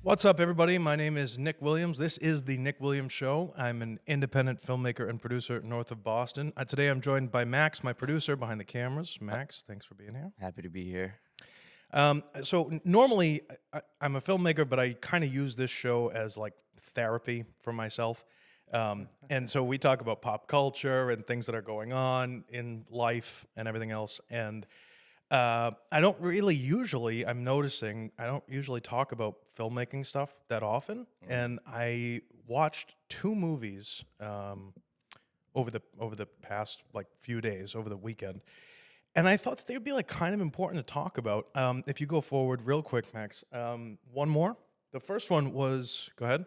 What's up, everybody? My name is Nick Williams. This is The Nick Williams Show. I'm an independent filmmaker and producer north of Boston. Today I'm joined by Max, my producer behind the cameras. Max, thanks for being here. Happy to be here. Normally, I'm a filmmaker, but I kind of use this show as like therapy for myself. And so we talk about pop culture and things that are going on in life and everything else. And I'm noticing, I don't usually talk about filmmaking stuff that often. And I watched two movies over the past like few days, over the weekend. And I thought that they would be like kind of important to talk about. If you go forward real quick, Max, one more. The first one was, go ahead,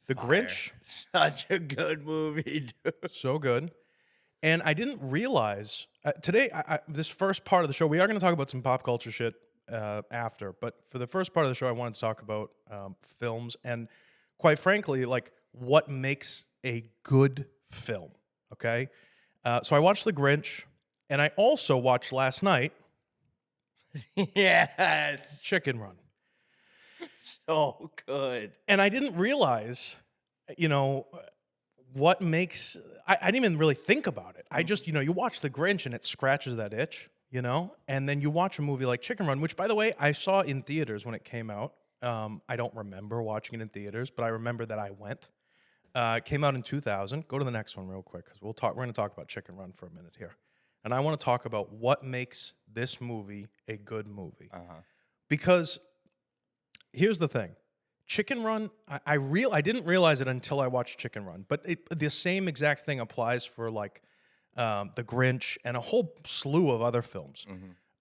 The Grinch. Such a good movie, dude. So good. And I didn't realize today, this first part of the show, we are going to talk about some pop culture shit after. But for the first part of the show, I wanted to talk about films and, quite frankly, like what makes a good film. Okay, so I watched The Grinch, and I also watched last night. Yes, Chicken Run. so good. And I didn't realize, what makes... I didn't even really think about it. I just, you watch The Grinch and it scratches that itch, and then you watch a movie like Chicken Run, which, by the way, I saw in theaters when it came out. I don't remember watching it in theaters, but I remember that I went. It came out in 2000. Go to the next one real quick, because we're going to talk about Chicken Run for a minute here. And I want to talk about what makes this movie a good movie. Because here's the thing. Chicken Run, I didn't realize it until I watched Chicken Run, but the same exact thing applies for like The Grinch and a whole slew of other films.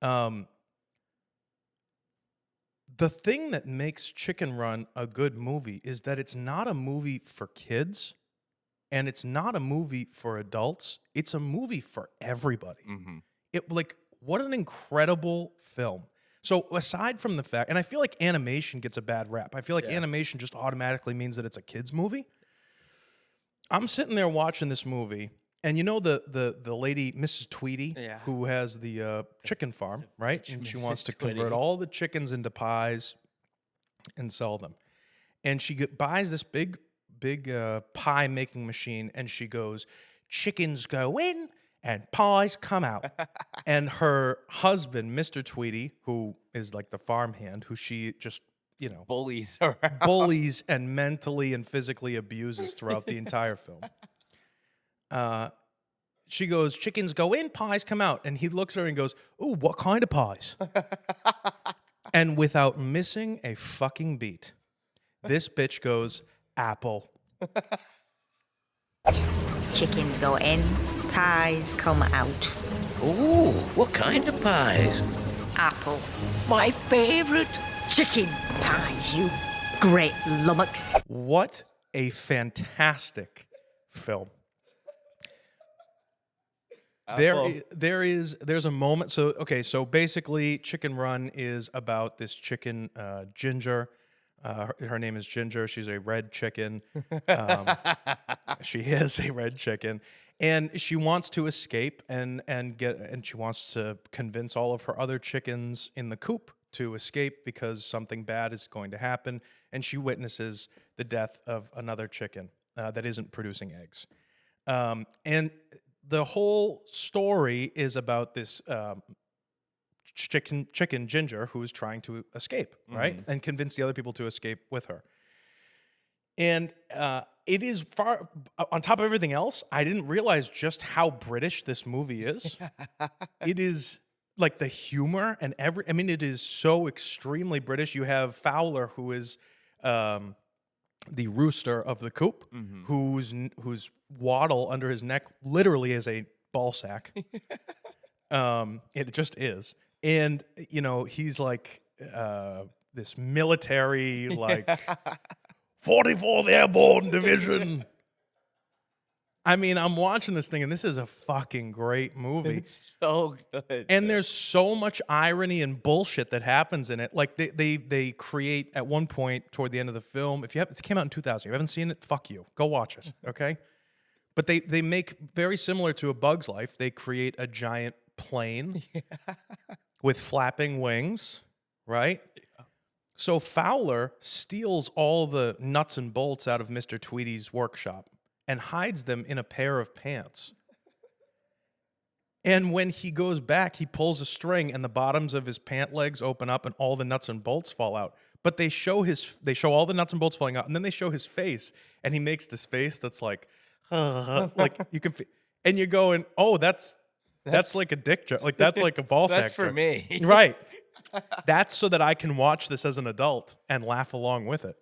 The thing that makes Chicken Run a good movie is that it's not a movie for kids and it's not a movie for adults. It's a movie for everybody. What an incredible film. So aside from the fact, and I feel like animation gets a bad rap. I feel like animation just automatically means that it's a kid's movie. I'm sitting there watching this movie, and the lady, Mrs. Tweedy, who has the chicken farm, right? And she wants to convert all the chickens into pies and sell them. And she buys this big pie making machine, and she goes, "Chickens go in and pies come out." And her husband, Mr. Tweedy, who is like the farmhand, who she just, Bullies around. bullies and mentally and physically abuses throughout the entire film. She goes, "Chickens go in, pies come out." And he looks at her and goes, "Ooh, what kind of pies?" And without missing a fucking beat, this bitch goes, "Apple." Chickens go in, pies come out. Ooh, what kind of pies? Apple. My favorite. Chicken pies, you great lummox. What a fantastic film. There's a moment. So basically Chicken Run is about this chicken, Ginger. Her name is Ginger. She's a red chicken. She is a red chicken. And she wants to escape and she wants to convince all of her other chickens in the coop to escape because something bad is going to happen. And she witnesses the death of another chicken that isn't producing eggs. And the whole story is about this chicken Ginger who is trying to escape, right? And convince the other people to escape with her. And it is far, on top of everything else, I didn't realize just how British this movie is. It is like the humor and it is so extremely British. You have Fowler, who is the rooster of the coop, whose waddle under his neck literally is a ball sack. It just is. And, he's like this military, like 44th Airborne Division. I mean, I'm watching this thing, and this is a fucking great movie. It's so good. And there's so much irony and bullshit that happens in it. Like, they create, at one point, toward the end of the film, it came out in 2000. You haven't seen it? Fuck you. Go watch it, okay? But they make, very similar to A Bug's Life, they create a giant plane with flapping wings, right? So Fowler steals all the nuts and bolts out of Mr. Tweedy's workshop and hides them in a pair of pants. And when he goes back, he pulls a string and the bottoms of his pant legs open up and all the nuts and bolts fall out. But they show all the nuts and bolts falling out, and then they show his face, and he makes this face that's like you can, and you're going, oh, that's like a dick joke, like that's like a ball sack. That's for joke. me. Right. That's so that I can watch this as an adult and laugh along with it.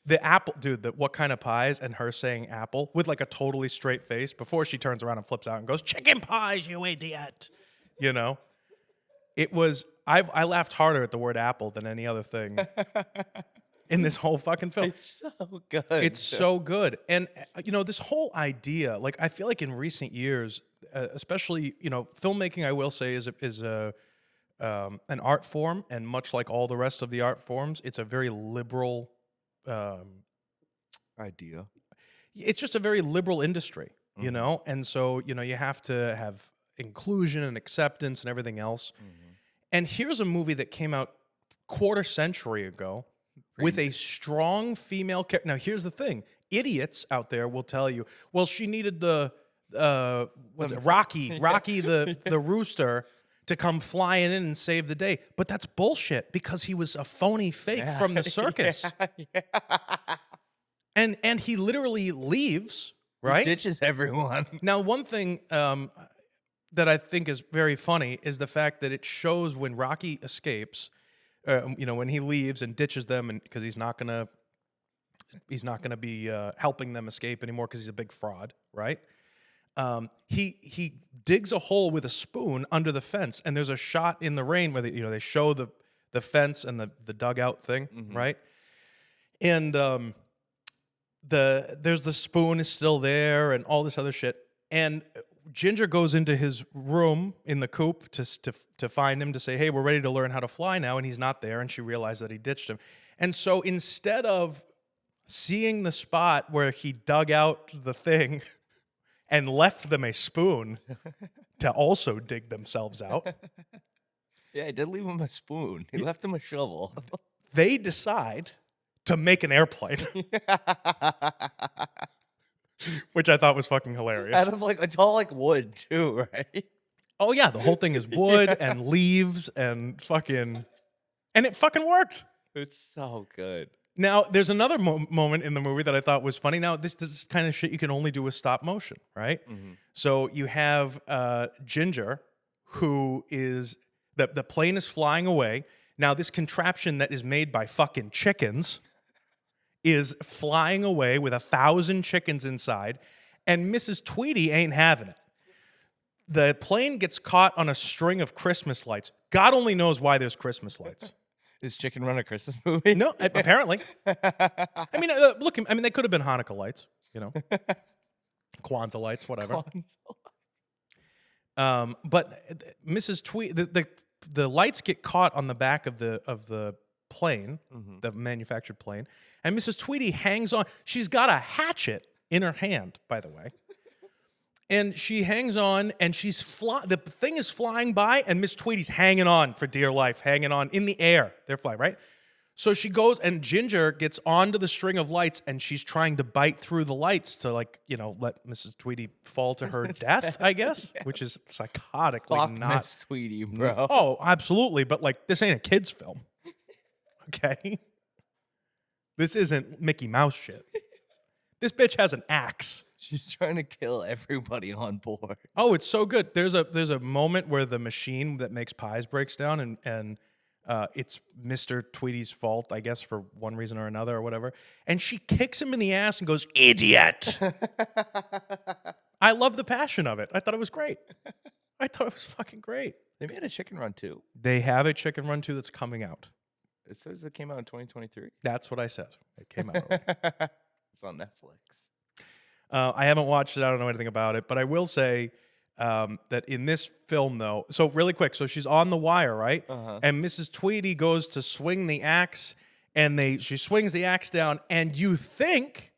The apple, dude, what kind of pies, and her saying apple with like a totally straight face before she turns around and flips out and goes, chicken pies, you idiot. You know? It was, I laughed harder at the word apple than any other thing in this whole fucking film. It's so good. It's so good. And, this whole idea, like, I feel like in recent years, especially, filmmaking, I will say, is an art form. And much like all the rest of the art forms, it's a very liberal idea. It's just a very liberal industry, And so, you have to have inclusion and acceptance and everything else. And here's a movie that came out quarter century ago with a strong female character. Now, here's the thing. Idiots out there will tell you, well, she needed Rocky the rooster to come flying in and save the day. But that's bullshit because he was a phony fake from the circus. And he literally leaves, right? He ditches everyone. Now, one thing that I think is very funny is the fact that it shows when Rocky escapes, when he leaves and ditches them, and because he's not gonna be helping them escape anymore because he's a big fraud, right? He digs a hole with a spoon under the fence, and there's a shot in the rain where they show the fence and the dugout thing, right? And there's the spoon is still there and all this other shit. And Ginger goes into his room in the coop to find him, to say, hey, we're ready to learn how to fly now, and he's not there, and she realized that he ditched him. And so instead of seeing the spot where he dug out the thing and left them a spoon to also dig themselves out. Yeah, he did leave him a spoon. He left him a shovel. They decide to make an airplane. Which I thought was fucking hilarious. Out of it's all like wood too, right? Oh yeah, the whole thing is wood and leaves and it fucking worked. It's so good. Now, there's another moment in the movie that I thought was funny. Now, this is kind of shit you can only do with stop motion, right? So you have Ginger, who is, the plane is flying away. Now, this contraption that is made by fucking chickens is flying away with 1,000 chickens inside, and Mrs. Tweedy ain't having it. The plane gets caught on a string of Christmas lights. God only knows why there's Christmas lights. Is Chicken Run a Christmas movie? No, apparently. I mean, they could have been Hanukkah lights, Kwanzaa lights, whatever. But Mrs. Tweed, the lights get caught on the back of the plane, the manufactured plane, and Mrs. Tweedy hangs on. She's got a hatchet in her hand, by the way. And she hangs on, and the thing is flying by, and Miss Tweedy's hanging on for dear life, hanging on in the air. They're flying, right? So she goes, and Ginger gets onto the string of lights, and she's trying to bite through the lights to, let Mrs. Tweedy fall to her death, I guess, which is psychotically Fuck not. Miss Tweedy, bro. Oh, absolutely, but, this ain't a kid's film, okay? This isn't Mickey Mouse shit. This bitch has an axe. She's trying to kill everybody on board. Oh, it's so good. There's a moment where the machine that makes pies breaks down, and it's Mr. Tweedy's fault, I guess, for one reason or another or whatever. And she kicks him in the ass and goes, "Idiot!" I love the passion of it. I thought it was great. I thought it was fucking great. They made a Chicken Run 2. They have a Chicken Run 2 that's coming out. It says it came out in 2023. That's what I said. It came out already. It's on Netflix. I haven't watched it. I don't know anything about it. But I will say that in this film, though, so really quick, so she's on the wire, right? And Mrs. Tweedy goes to swing the axe, and she swings the axe down, and you think,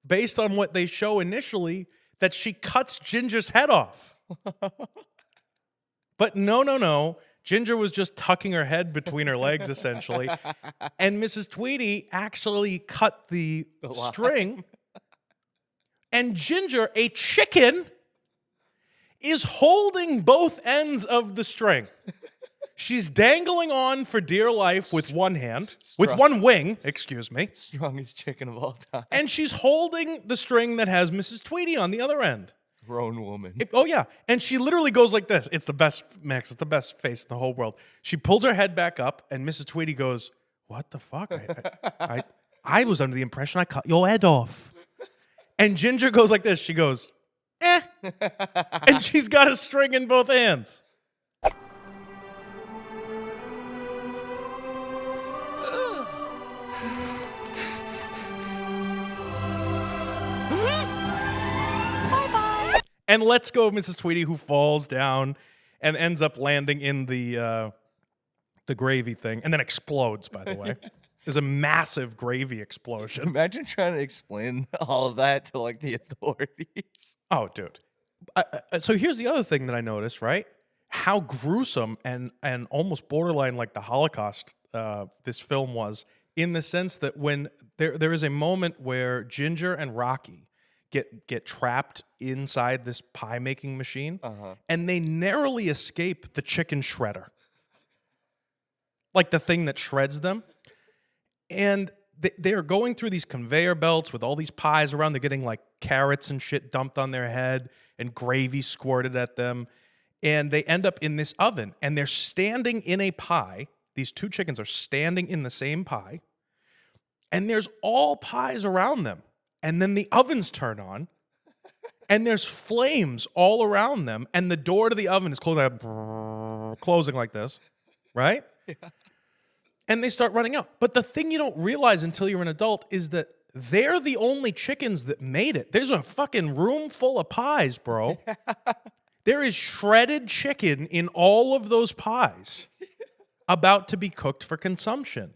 based on what they show initially, that she cuts Ginger's head off. But no. Ginger was just tucking her head between her legs, essentially. And Mrs. Tweedy actually cut the string. And Ginger, a chicken, is holding both ends of the string. She's dangling on for dear life with one hand, with one wing, excuse me. Strongest chicken of all time. And she's holding the string that has Mrs. Tweedy on the other end. Grown woman. Oh, yeah. And she literally goes like this. It's the best, Max. It's the best face in the whole world. She pulls her head back up, and Mrs. Tweedy goes, what the fuck? I was under the impression I cut your head off. And Ginger goes like this. She goes, eh. And she's got a string in both hands. And let's go, Mrs. Tweedy, who falls down and ends up landing in the gravy thing, and then explodes. By the way, there's a massive gravy explosion. Imagine trying to explain all of that to like the authorities. Oh, dude. So here's the other thing that I noticed. Right, how gruesome and almost borderline like the Holocaust this film was, in the sense that when there is a moment where Ginger and Rocky get trapped inside this pie making machine, and they narrowly escape the chicken shredder, like the thing that shreds them. And they are going through these conveyor belts with all these pies around. They're getting like carrots and shit dumped on their head and gravy squirted at them, and they end up in this oven, and they're standing in a pie. These two chickens are standing in the same pie, and there's all pies around them. And then the ovens turn on, and there's flames all around them, and the door to the oven is closing like this, right? Yeah. And they start running out. But the thing you don't realize until you're an adult is that they're the only chickens that made it. There's a fucking room full of pies, bro. There is shredded chicken in all of those pies about to be cooked for consumption.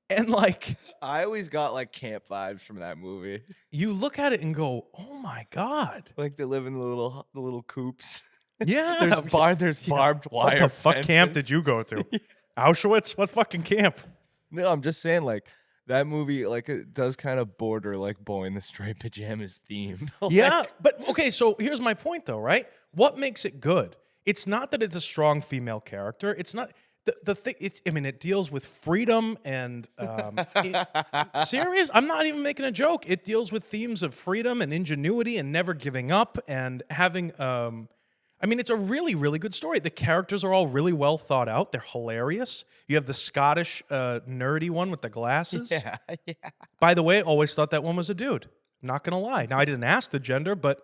And like, I always got like camp vibes from that movie. You look at it and go, "Oh my god!" Like they live in the little coops. Yeah, there's barbed wire. What the fuck fences. camp did you go to? Auschwitz? What fucking camp? No, I'm just saying like that movie, like it does kind of border like Boy in the Striped Pajamas theme. Yeah, but okay. So here's my point, though. Right? What makes it good? It's not that it's a strong female character. It's not. The thing, it deals with freedom and serious. I'm not even making a joke. It deals with themes of freedom and ingenuity and never giving up and having. It's a really, really good story. The characters are all really well thought out. They're hilarious. You have the Scottish nerdy one with the glasses. Yeah. By the way, always thought that one was a dude. Not gonna lie. Now I didn't ask the gender, but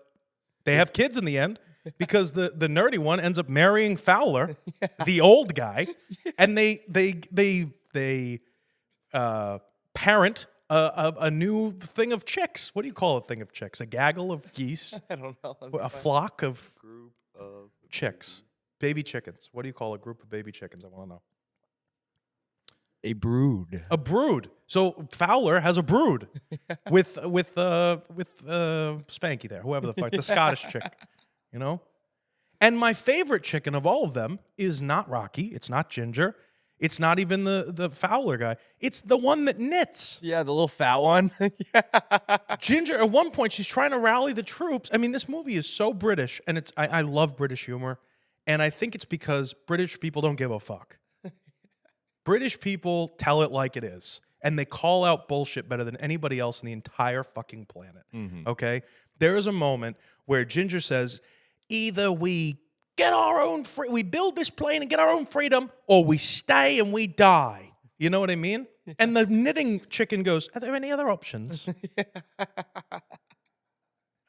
they have kids in the end. Because the nerdy one ends up marrying Fowler, the old guy, and they parent a new thing of chicks. What do you call a thing of chicks? A gaggle of geese? I don't know. A flock of Group of chicks, baby chickens. What do you call a group of baby chickens? I want to know. A brood. A brood. So Fowler has a brood with Spanky there, whoever the fuck, the Scottish chick. You know? And my favorite chicken of all of them is not Rocky. It's not Ginger. It's not even the Fowler guy. It's the one that knits. Yeah, the little fat one. Ginger, at one point, she's trying to rally the troops. I mean, this movie is so British, and I love British humor. And I think it's because British people don't give a fuck. British people tell it like it is. And they call out bullshit better than anybody else in the entire fucking planet. Mm-hmm. Okay? There is a moment where Ginger says, either we get our own we build this plane and get our own freedom, or we stay and we die. You know what I mean? And the knitting chicken goes, are there any other options?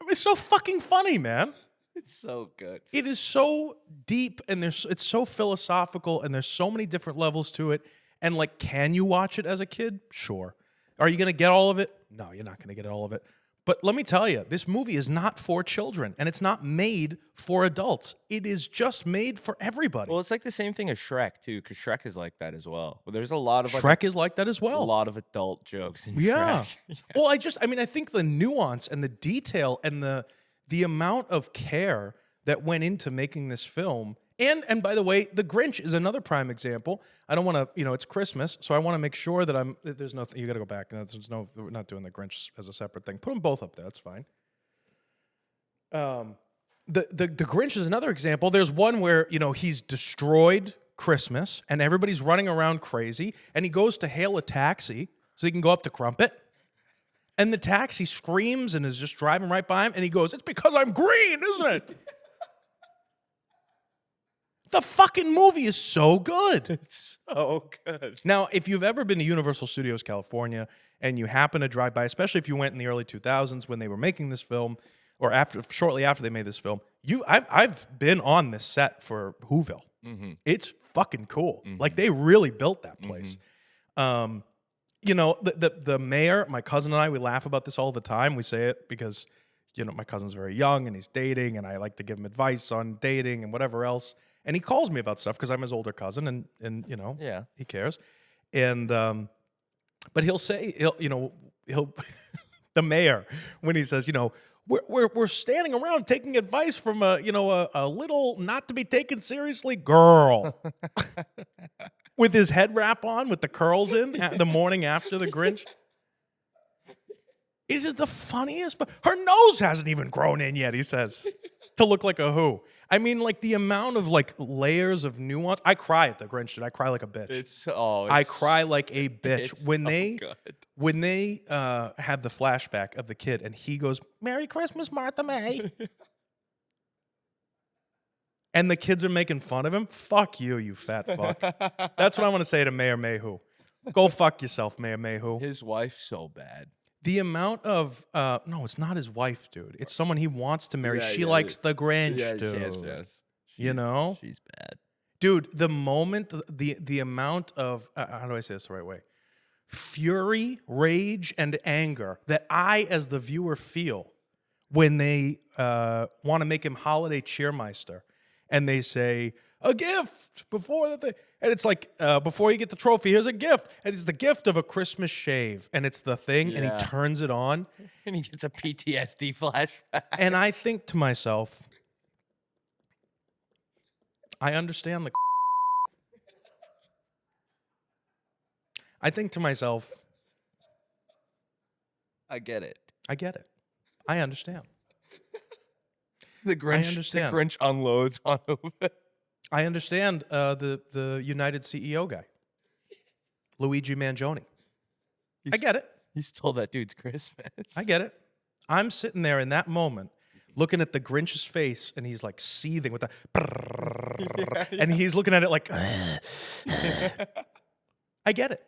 It's so fucking funny, man. It's so good. It is so deep, and it's so philosophical, and there's so many different levels to it. And like, can you watch it as a kid? Sure. Are you going to get all of it? No, you're not going to get all of it. But let me tell you, this movie is not for children, and it's not made for adults. It is just made for everybody. Well, it's like the same thing as Shrek, too, because Shrek is like that as well. There's a lot of Shrek is like that as well. A lot of adult jokes in yeah. Shrek. Well, I think the nuance and the detail and the amount of care that went into making this film And by the way, The Grinch is another prime example. I don't want to, it's Christmas, so I want to make sure that there's nothing. You got to go back. We're not doing The Grinch as a separate thing. Put them both up there. That's fine. The Grinch is another example. There's one where he's destroyed Christmas and everybody's running around crazy, and he goes to hail a taxi so he can go up to Crumpet, and the taxi screams and is just driving right by him, and he goes, "It's because I'm green, isn't it?" The fucking movie is so good. It's so good. Now, if you've ever been to Universal Studios California and you happen to drive by, especially if you went in the early 2000s when they were making this film, or shortly after they made this film, I've been on this set for Whoville. Mm-hmm. It's fucking cool. Mm-hmm. Like, they really built that place. Mm-hmm. The mayor, my cousin and I, we laugh about this all the time. We say it because my cousin's very young and he's dating, and I like to give him advice on dating and whatever else. And he calls me about stuff because I'm his older cousin, and Yeah. he cares. And but he'll say he'll the mayor, when he says, we're standing around taking advice from a little not to be taken seriously girl with his head wrap on with the curls in the morning after the Grinch. Is it the funniest? But her nose hasn't even grown in yet, he says, to look like a who. I mean, like, the amount of layers of nuance. I cry at the Grinch, dude. I cry like a bitch. I cry like a bitch when they have the flashback of the kid and he goes, "Merry Christmas, Martha May," and the kids are making fun of him. Fuck you, you fat fuck. That's what I want to say to Mayor Mayhew. Go fuck yourself, Mayor Mayhew. His wife's so bad. The amount of no, it's not his wife, dude. It's someone he wants to marry. Yeah, She yeah, likes the Grinch, Yes, dude. yes. She's bad. Dude, the moment, the amount of how do I say this the right way? Fury, rage, and anger that I, as the viewer, feel when they want to make him holiday cheermeister, and they say a gift before the thing, and it's like before you get the trophy, here's a gift, and it's the gift of a Christmas shave, and it's the thing, and he turns it on, And he gets a PTSD flashback. and I think to myself, I understand the. I think to myself, I get it. I get it. I understand. The Grinch. understand. The Grinch unloads on Uwe. I understand the United CEO guy, Luigi Mangione. I get it. He stole that dude's Christmas. I get it. I'm sitting there in that moment looking at the Grinch's face, and he's like seething with the and he's looking at it like I get it.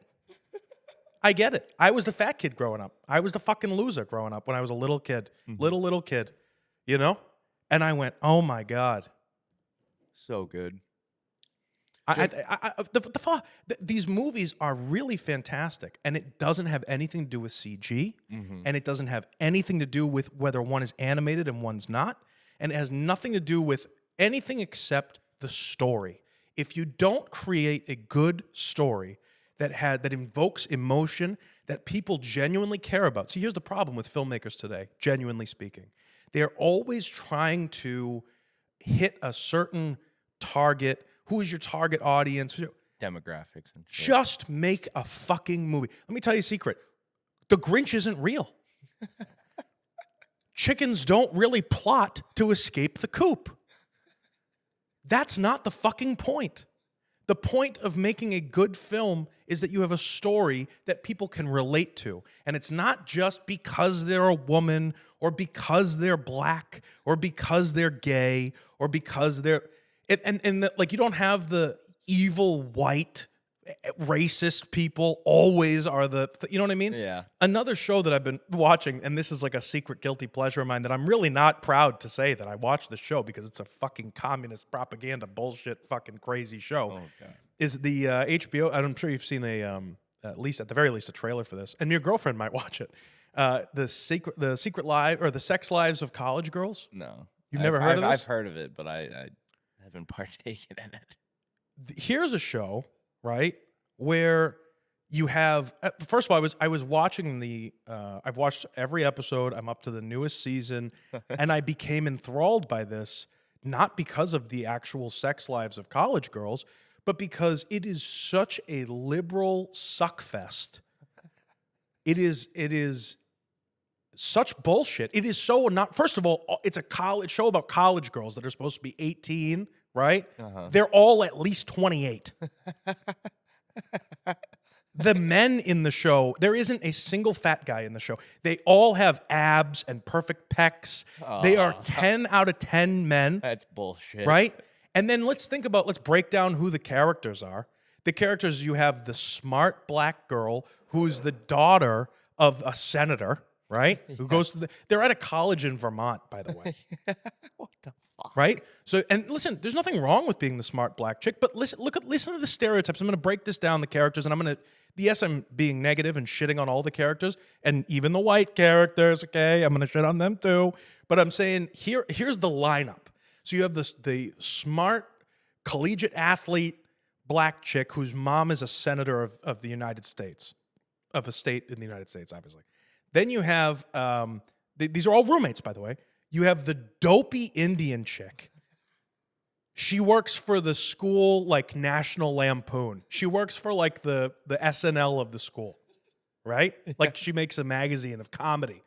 I get it. I was the fat kid growing up. I was the fucking loser growing up when I was a little kid. Little kid. And I went, "Oh my God." So good. These movies are really fantastic, and it doesn't have anything to do with CG, and it doesn't have anything to do with whether one is animated and one's not, and it has nothing to do with anything except the story. If you don't create a good story that invokes emotion that people genuinely care about. See, here's the problem with filmmakers today, genuinely speaking. They're always trying to hit a certain target. Who is your target audience? Demographics and shit. Just make a fucking movie. Let me tell you a secret. The Grinch isn't real. Chickens don't really plot to escape the coop. That's not the fucking point. The point of making a good film is that you have a story that people can relate to. And it's not just because they're a woman or because they're black or because they're gay or because they're... like, you don't have the evil white racist people always are you know what I mean? Yeah. Another show that I've been watching, and this is like a secret guilty pleasure of mine that I'm really not proud to say that I watched the show because it's a fucking communist propaganda bullshit fucking crazy show. Oh, God. Is the HBO, and I'm sure you've seen at the very least a trailer for this, and your girlfriend might watch it. The secret life or the sex lives of college girls. No. You've never heard of this? I've heard of it, but I haven't partaken in it. Here's a show, right, where you have first of all, I was watching I've watched every episode. I'm up to the newest season, and I became enthralled by this. not because of the actual sex lives of college girls, but because it is such a liberal suckfest. It is such bullshit. It is so not. First of all, it's a college show about college girls that are supposed to be 18, right? They're all at least 28. The men in the show, there isn't a single fat guy in the show. They all have abs and perfect pecs. They are 10 out of 10 men. That's bullshit. Right? And then let's break down who the characters are. The characters, you have the smart black girl who's the daughter of a senator, right? Who goes to they're at a college in Vermont, by the way. What the fuck? Right? So, and listen, there's nothing wrong with being the smart black chick, but listen to the stereotypes. I'm going to break this down, the characters, and yes, I'm being negative and shitting on all the characters, and even the white characters, okay? I'm going to shit on them too. But I'm saying, here's the lineup. So you have the smart, collegiate athlete, black chick whose mom is a senator of the United States, of a state in the United States, obviously. Then you have, these are all roommates, by the way. You have the dopey Indian chick. She works for the school, like National Lampoon. She works for like the SNL of the school, right? Like she makes a magazine of comedy.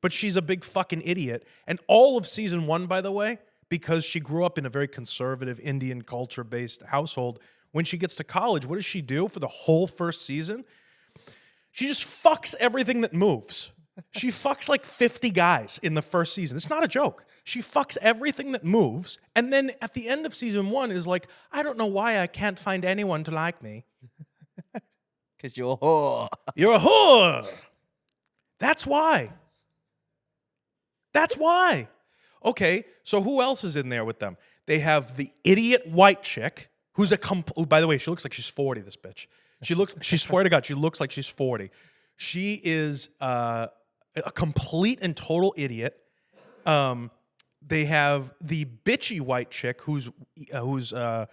But she's a big fucking idiot. And all of season 1, by the way, because she grew up in a very conservative Indian culture-based household, when she gets to college, what does she do for the whole first season? She just fucks everything that moves. She fucks like 50 guys in the first season. It's not a joke. She fucks everything that moves. And then at the end of season 1 is like, I don't know why I can't find anyone to like me. Because you're a whore. You're a whore. That's why. That's why. Okay, so who else is in there with them? They have the idiot white chick who's by the way, she looks like she's 40, this bitch. She swear to God, she looks like she's 40. She is a complete and total idiot. They have the bitchy white chick who's a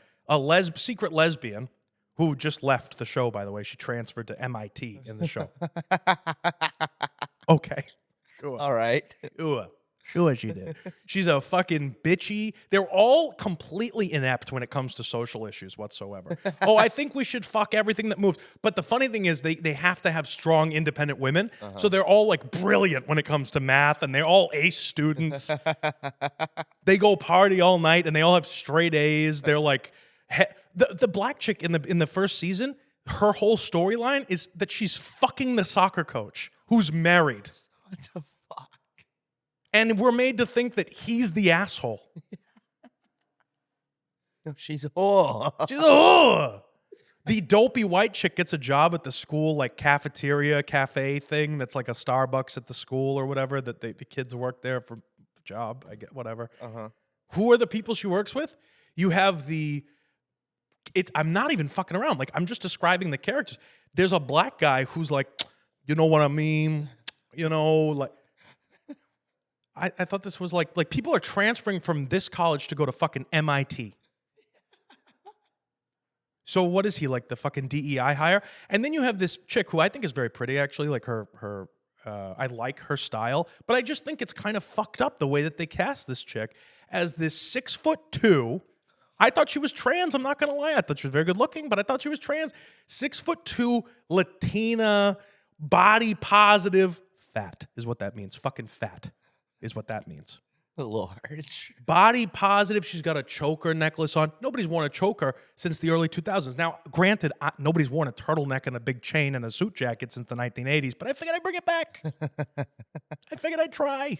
secret lesbian who just left the show, by the way. She transferred to MIT in the show. Okay. Sure. All right. Sure she did. She's a fucking bitchy. They're all completely inept when it comes to social issues whatsoever. Oh, I think we should fuck everything that moves. But the funny thing is they have to have strong, independent women. So they're all like brilliant when it comes to math, and they're all ace students. They go party all night, and they all have straight A's. They're like the black chick in the first season. Her whole storyline is that she's fucking the soccer coach who's married. What the fuck? And we're made to think that he's the asshole. No, she's a whore. She's a whore. The dopey white chick gets a job at the school, like cafe thing that's like a Starbucks at the school or whatever, that the kids work there for a job, I get whatever. Who are the people she works with? You have I'm not even fucking around. Like, I'm just describing the characters. There's a black guy who's like, you know what I mean? You know, like, I thought this was like people are transferring from this college to go to fucking MIT. So what is he, like the fucking DEI hire? And then you have this chick who I think is very pretty, actually. Like I like her style, but I just think it's kind of fucked up the way that they cast this chick as this 6'2". I thought she was trans. I'm not gonna lie. I thought she was very good looking, but I thought she was trans. 6'2", Latina, body positive, fat is what that means. Fucking fat is what that means. Large. Body positive. She's got a choker necklace on. Nobody's worn a choker since the early 2000s. Now, granted, nobody's worn a turtleneck and a big chain and a suit jacket since the 1980s, but I figured I'd bring it back. I figured I'd try.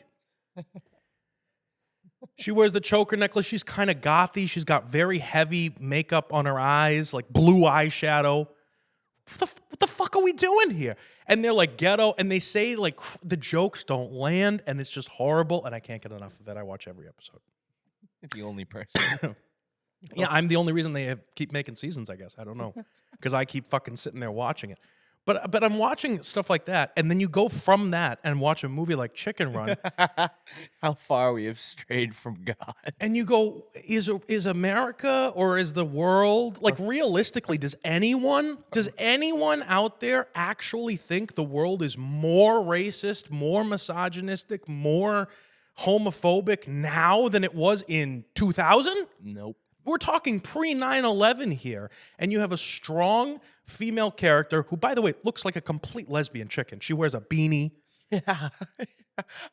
She wears the choker necklace. She's kind of gothy. She's got very heavy makeup on her eyes, like blue eyeshadow. What the fuck are we doing here? And they're like ghetto, and they say like the jokes don't land, and it's just horrible, and I can't get enough of it. I watch every episode. The only person. Yeah, I'm the only reason they keep making seasons, I guess. I don't know. Because I keep fucking sitting there watching it. But I'm watching stuff like that, and then you go from that and watch a movie like Chicken Run. How far we have strayed from God. And you go, is America or is the world, like realistically, does anyone out there actually think the world is more racist, more misogynistic, more homophobic now than it was in 2000? Nope. We're talking pre 9/11 here, and you have a strong female character who, by the way, looks like a complete lesbian chicken. She wears a beanie. Yeah.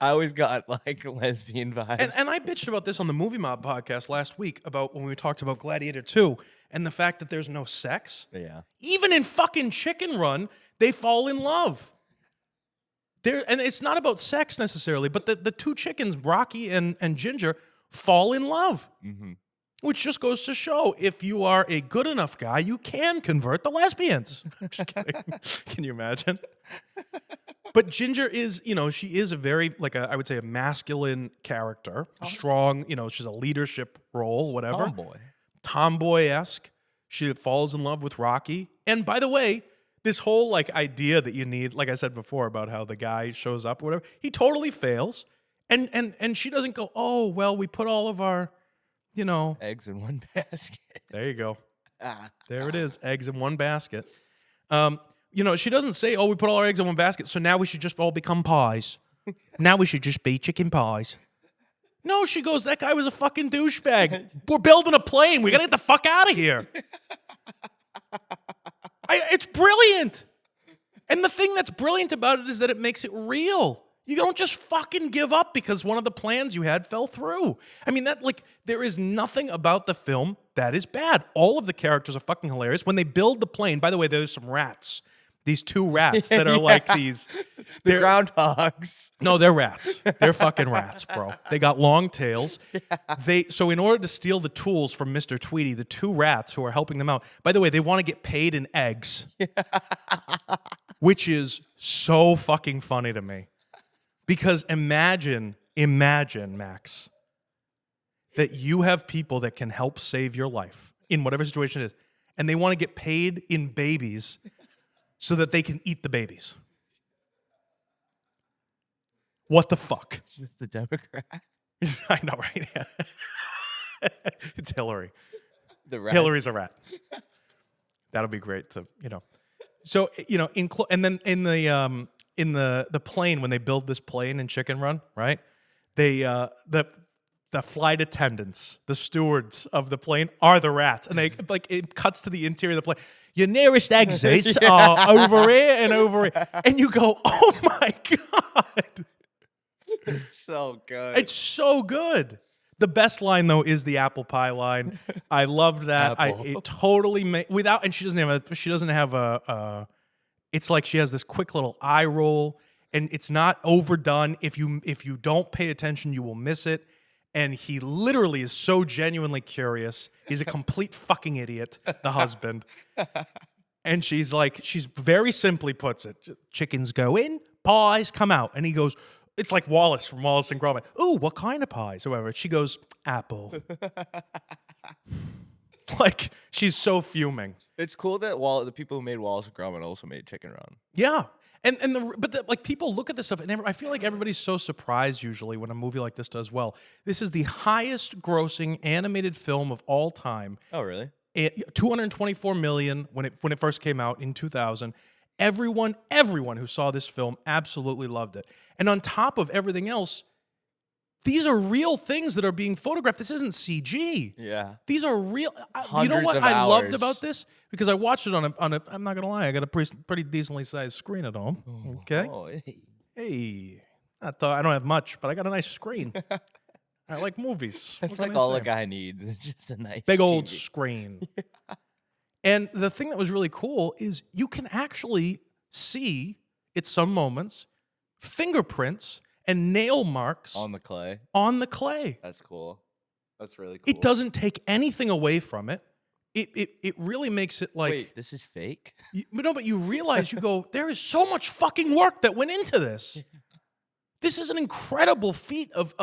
I always got like lesbian vibes. And I bitched about this on the Movie Mob podcast last week about when we talked about Gladiator 2 and the fact that there's no sex. Yeah. Even in fucking Chicken Run, they fall in love. And it's not about sex necessarily, but the two chickens, Rocky and Ginger, fall in love. Mm-hmm. Which just goes to show, if you are a good enough guy, you can convert the lesbians. I'm just kidding. Can you imagine? But Ginger is, she is a very, I would say, a masculine character. Strong, she's a leadership role, whatever. Tomboy. Tomboy-esque. She falls in love with Rocky. And by the way, this whole, idea that you need, like I said before, about how the guy shows up or whatever, he totally fails. And she doesn't go, oh, well, we put all of our... eggs in one basket. There you go. There it is. Eggs in one basket. She doesn't say, oh, we put all our eggs in one basket, so now we should just all become pies. Now we should just be chicken pies. No, she goes, that guy was a fucking douchebag. We're building a plane. We got to get the fuck out of here. It's brilliant. And the thing that's brilliant about it is that it makes it real. You don't just fucking give up because one of the plans you had fell through. I mean, there is nothing about the film that is bad. All of the characters are fucking hilarious. When they build the plane, by the way, there's some rats. These two rats that are like these. The groundhogs. No, they're rats. They're fucking rats, bro. They got long tails. Yeah. So in order to steal the tools from Mr. Tweety, the two rats who are helping them out, by the way, they want to get paid in eggs, which is so fucking funny to me. Because imagine, Max, that you have people that can help save your life in whatever situation it is, and they want to get paid in babies so that they can eat the babies. What the fuck? It's just the Democrat. I know, right? Yeah. It's Hillary. The rat. Hillary's a rat. That'll be great to, So, and then in the plane, when they build this plane in Chicken Run, right? They the flight attendants, the stewards of the plane are the rats, and they it cuts to the interior of the plane. Your nearest exits are over here and over here, and you go, oh my god, It's so good. it's so good. The best line though is the apple pie line. I loved that. It totally and she doesn't have a. It's like she has this quick little eye roll, and it's not overdone. If you don't pay attention, you will miss it. And he literally is so genuinely curious. He's a complete fucking idiot, the husband. And she's very simply puts it, chickens go in, pies come out. And he goes, it's like Wallace from Wallace and Gromit. Ooh, what kind of pies? Or whatever. She goes, apple. She's so fuming. It's cool that the people who made Wallace and Gromit also made Chicken Run. Yeah. But people look at this stuff, and I feel like everybody's so surprised usually when a movie like this does well. This is the highest grossing animated film of all time. Oh, really? 224 million when it first came out in 2000. Everyone who saw this film absolutely loved it. And on top of everything else, these are real things that are being photographed. This isn't CG. Yeah. These are real. You know Hundreds what of I loved hours. about this? Because I watched it on a. I'm not gonna lie, I got a pretty decently sized screen at home. Okay. Oh, hey. Hey, I don't have much, but I got a nice screen. I like movies. That's What like can I all say? a guy needs. It's just a nice Big old TV. screen. And the thing that was really cool is you can actually see, at some moments, fingerprints and nail marks on the clay. on the clay. That's cool. That's really cool. It doesn't take anything away from it. It really makes it like... Wait, this is fake? But you realize, you go, there is so much fucking work that went into this. This is an incredible feat of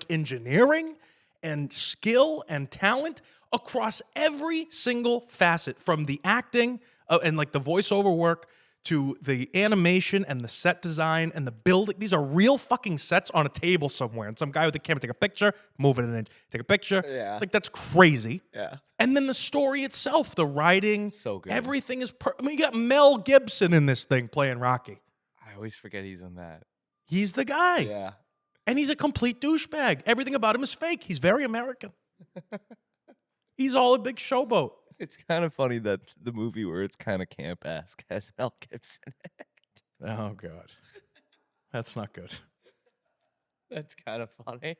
engineering and skill and talent across every single facet, from the acting and the voiceover work to the animation and the set design and the building. These are real fucking sets on a table somewhere, and some guy with a camera take a picture, move it, and then take a picture. Yeah. That's crazy. Yeah. And then the story itself, the writing, So good. everything is you got Mel Gibson in this thing playing Rocky. I always forget he's in that. He's the guy. Yeah. And he's a complete douchebag. Everything about him is fake. He's very American. He's all a big showboat. It's kind of funny that the movie where it's kind of camp-esque has Mel Gibson. Oh, God. That's not good. That's kind of funny.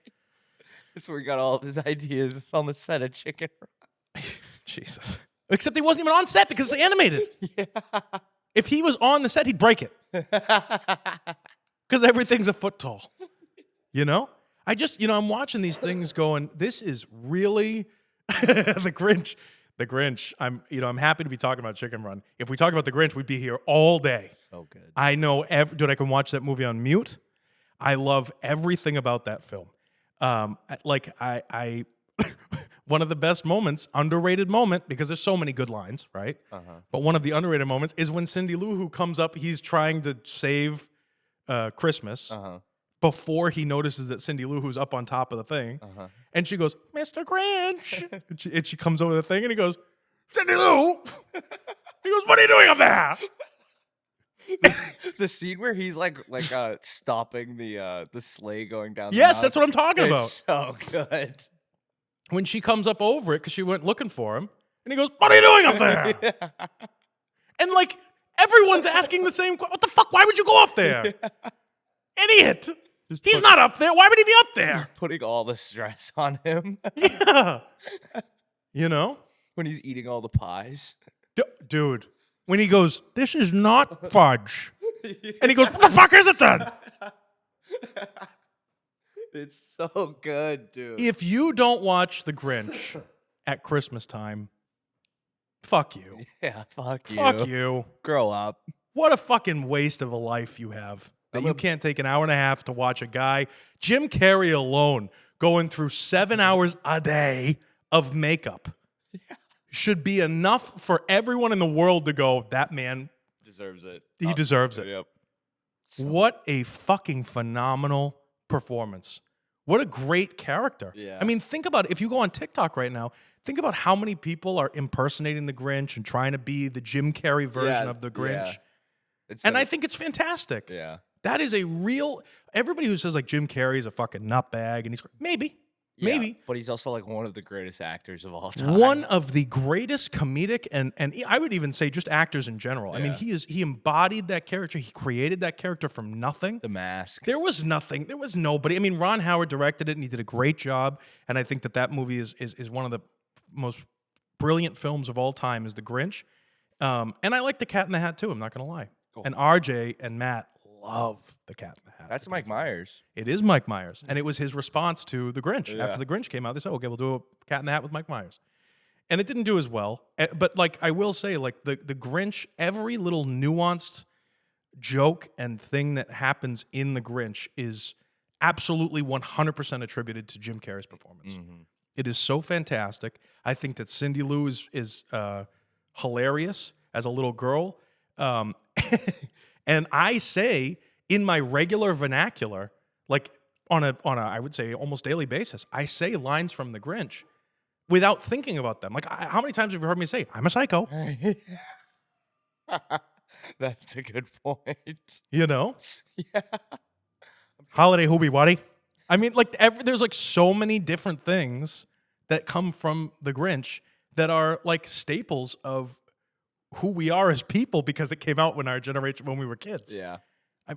That's where he got all of his ideas. It's on the set of Chicken Run. Jesus. Except he wasn't even on set because it's animated. Yeah. If he was on the set, he'd break it. Because everything's a foot tall. You know? I just, I'm watching these things going, this is really the Grinch. The Grinch. I'm happy to be talking about Chicken Run. If we talked about the Grinch, we'd be here all day. So good. I know, dude, I can watch that movie on mute. I love everything about that film. I one of the best moments, underrated moment, because there's so many good lines, right? But one of the underrated moments is when Cindy Lou Who comes up, he's trying to save Christmas before he notices that Cindy Lou Who's up on top of the thing. And she goes, Mr. Grinch. and she comes over the thing and he goes, Cindy Lou. He goes, what are you doing up there? The scene where he's like stopping the sleigh going down. Yes, that's what I'm talking about. It's so good. When she comes up over it because she went looking for him, and he goes, "What are you doing up there?" And like everyone's asking the same question. What the fuck? Why would you go up there, idiot? He's not up there. Why would he be up there? He's putting all the stress on him. Yeah, when he's eating all the pies. Dude. When he goes, "This is not fudge," and he goes, "What the fuck is it then?" It's so good, dude. If you don't watch The Grinch at Christmas time, fuck you. Yeah, fuck you. Fuck you. Grow up. What a fucking waste of a life you have. That you can't take an hour and a half to watch a guy, Jim Carrey alone, going through 7 hours a day of makeup. Yeah. Should be enough for everyone in the world to go, that man deserves it. He deserves it. Yep. What a fucking phenomenal performance. What a great character. Yeah. I mean, think about it. If you go on TikTok right now, think about how many people are impersonating the Grinch and trying to be the Jim Carrey version of the Grinch. Yeah. And I think it's fantastic. Yeah. That is a real, everybody who says like Jim Carrey's a fucking nutbag and he's maybe. But he's also like one of the greatest actors of all time. One of the greatest comedic and I would even say just actors in general. I mean, he embodied that character. He created that character from nothing. The Mask. There was nothing. There was nobody. I mean, Ron Howard directed it and he did a great job. And I think that movie is one of the most brilliant films of all time is The Grinch. And I like The Cat in the Hat too. I'm not going to lie. Cool. And RJ and Matt love The Cat in the Hat. That's Mike Myers. It is Mike Myers. And it was his response to The Grinch. Yeah. After The Grinch came out, they said, okay, we'll do a Cat in the Hat with Mike Myers. And it didn't do as well. But like I will say, like the Grinch, every little nuanced joke and thing that happens in The Grinch is absolutely 100% attributed to Jim Carrey's performance. Mm-hmm. It is so fantastic. I think that Cindy Lou is hilarious as a little girl. And I say in my regular vernacular, like on a I would say almost daily basis, I say lines from The Grinch without thinking about them. Like how many times have you heard me say, "I'm a psycho"? That's a good point. You know? Yeah. Holiday hoobie waddy. I mean, like there's like so many different things that come from The Grinch that are like staples of who we are as people because it came out when our generation, when we were kids. Yeah.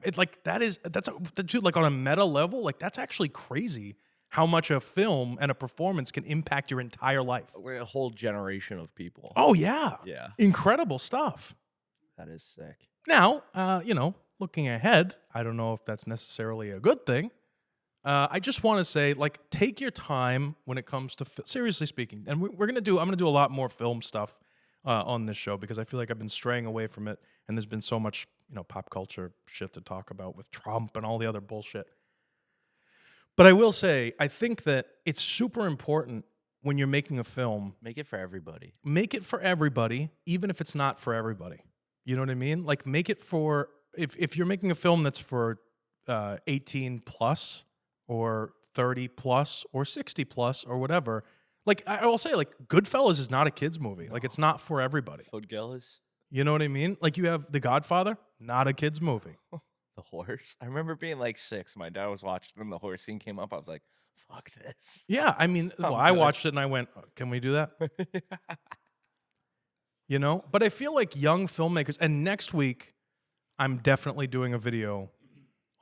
It's like, dude, like on a meta level, like that's actually crazy how much a film and a performance can impact your entire life. A whole generation of people. Oh yeah. Yeah. Incredible stuff. That is sick. Now, looking ahead, I don't know if that's necessarily a good thing. I just want to say, like, take your time when it comes to, seriously speaking, and I'm going to do a lot more film stuff on this show because I feel like I've been straying away from it, and there's been so much, pop culture shit to talk about with Trump and all the other bullshit. But I will say, I think that it's super important when you're making a film. Make it for everybody. Make it for everybody, even if it's not for everybody. You know what I mean? Like, make it for, if you're making a film that's for 18 plus or 30 plus or 60 plus or whatever, like, I will say, like, Goodfellas is not a kid's movie. Like, it's not for everybody. Goodfellas? You know what I mean? Like, you have The Godfather, not a kid's movie. The horse. I remember being like 6. My dad was watching and the horse scene came up. I was like, fuck this. Yeah, I mean, well, I good. watched it and I went, "Can we do that?" You know? But I feel like young filmmakers, and next week, I'm definitely doing a video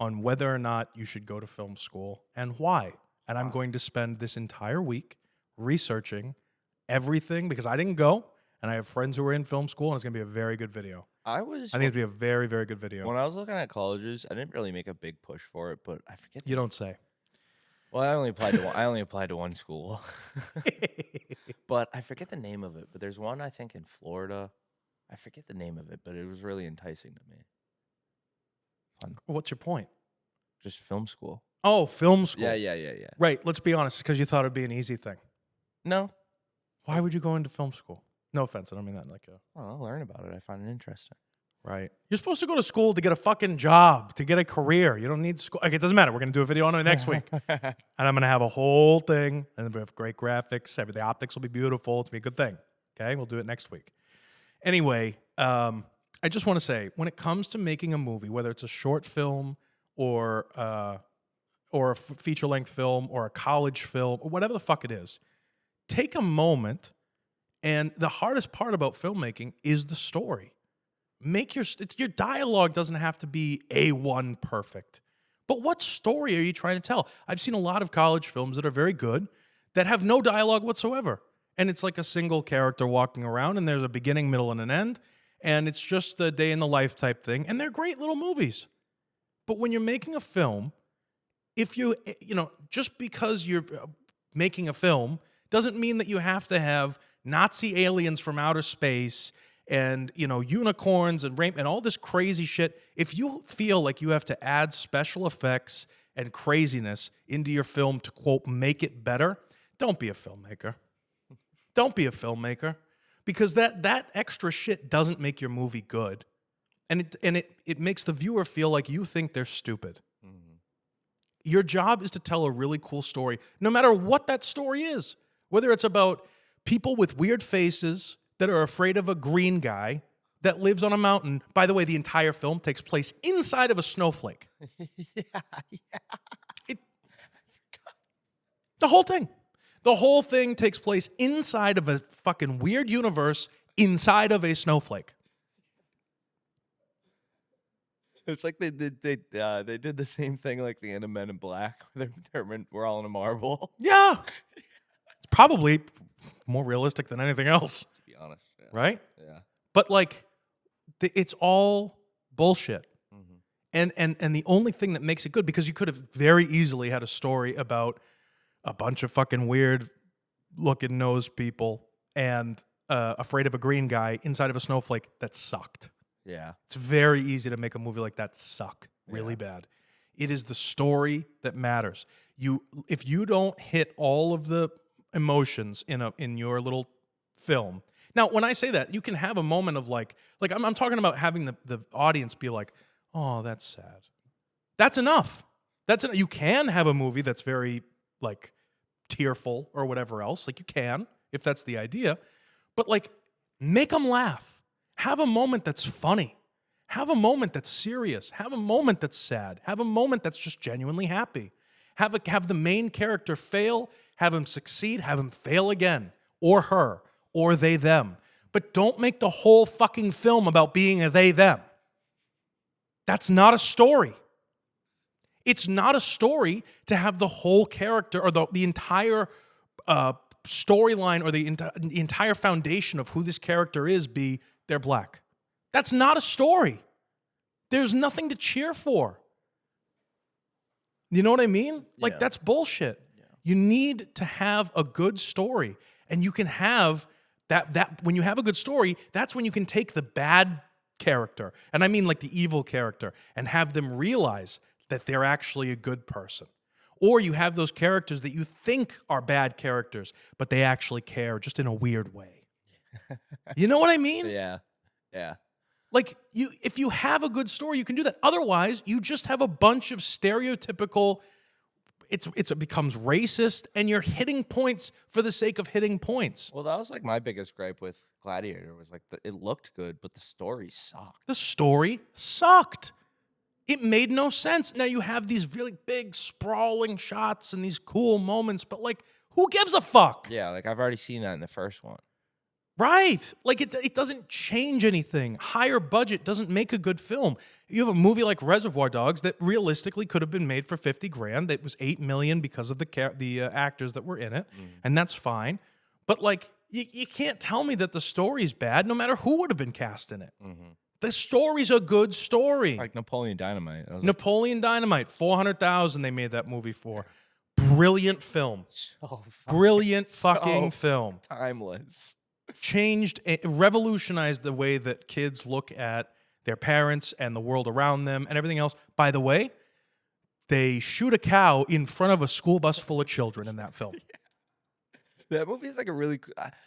on whether or not you should go to film school and why. And I'm going to spend this entire week researching everything because I didn't go, and I have friends who are in film school, and it's going to be a very good video. I I think was it'll be a very, very good video. when I was looking at colleges, I didn't really make a big push for it, but I forget. You don't say. Well, I only applied to one. I only applied to one school, but I forget the name of it. But there's one I think in Florida. I forget the name of it, but it was really enticing to me. What's your point? Just film school. Oh, film school. Yeah. Right. Let's be honest, because you thought it'd be an easy thing. No, Why would you go into film school? No offense. I don't mean that like a. I'll learn about it. I find it interesting. Right. You're supposed to go to school to get a fucking job, to get a career. You don't need school. Okay, it doesn't matter. We're going to do a video on it next week. And I'm going to have a whole thing. And we have great graphics. The optics will be beautiful. It's going to be a good thing. Okay? We'll do it next week. Anyway, I just want to say, when it comes to making a movie, whether it's a short film or a feature-length film or a college film or whatever the fuck it is, take a moment. And the hardest part about filmmaking is the story. Your dialogue doesn't have to be A1 perfect. But what story are you trying to tell? I've seen a lot of college films that are very good that have no dialogue whatsoever. And it's like a single character walking around and there's a beginning, middle, and an end. And it's just a day in the life type thing. And they're great little movies. But when you're making a film, if just because you're making a film doesn't mean that you have to have Nazi aliens from outer space and, unicorns and rape and all this crazy shit. If you feel like you have to add special effects and craziness into your film to, quote, make it better, don't be a filmmaker. Don't be a filmmaker. Because that extra shit doesn't make your movie good. And it makes the viewer feel like you think they're stupid. Mm-hmm. Your job is to tell a really cool story, no matter what that story is. Whether it's about people with weird faces that are afraid of a green guy that lives on a mountain. By the way, the entire film takes place inside of a snowflake. The whole thing. The whole thing takes place inside of a fucking weird universe inside of a snowflake. It's like they did the same thing like the end of Men in Black. We're all in a marble. Yeah. It's probably more realistic than anything else. To be honest. Yeah. Right? Yeah. But it's all bullshit. Mm-hmm. And the only thing that makes it good, because you could have very easily had a story about a bunch of fucking weird looking nose people and afraid of a green guy inside of a snowflake that sucked. Yeah. It's very easy to make a movie like that suck really bad. It is the story that matters. If you don't hit all of the emotions in your little film. Now, when I say that, you can have a moment of like I'm talking about having the audience be like, "Oh, that's sad." That's enough. You can have a movie that's very like tearful or whatever else. Like you can, if that's the idea. But make them laugh. Have a moment that's funny. Have a moment that's serious. Have a moment that's sad. Have a moment that's just genuinely happy. Have the main character fail, have him succeed, have him fail again, or her, or they, them. But don't make the whole fucking film about being a they, them. That's not a story. It's not a story to have the whole character or the entire storyline or the entire foundation of who this character is be they're black. That's not a story. There's nothing to cheer for. You know what I mean? That's bullshit. Yeah. You need to have a good story. And you can have that when you have a good story, that's when you can take the bad character, and I mean like the evil character, and have them realize that they're actually a good person. Or you have those characters that you think are bad characters, but they actually care just in a weird way. You know what I mean? Yeah. Yeah. If you have a good story, you can do that. Otherwise, you just have a bunch of stereotypical, it becomes racist, and you're hitting points for the sake of hitting points. Well, that was my biggest gripe with Gladiator was it looked good, but the story sucked. The story sucked. It made no sense. Now you have these really big, sprawling shots and these cool moments, but like, who gives a fuck? Yeah, like I've already seen that in the first one. Right. Like it doesn't change anything. Higher budget doesn't make a good film. You have a movie like Reservoir Dogs that realistically could have been made for 50 grand. It was 8 million because of the actors that were in it, and that's fine. But like you can't tell me that the story's bad no matter who would have been cast in it. The story's a good story. Like Napoleon Dynamite. I was Napoleon Dynamite, 400,000 they made that movie for. Brilliant film. like, so Brilliant fucking film. timeless. Revolutionized the way that kids look at their parents and the world around them and everything else. By the way, they shoot a cow in front of a school bus full of children in that film. That movie is like a really.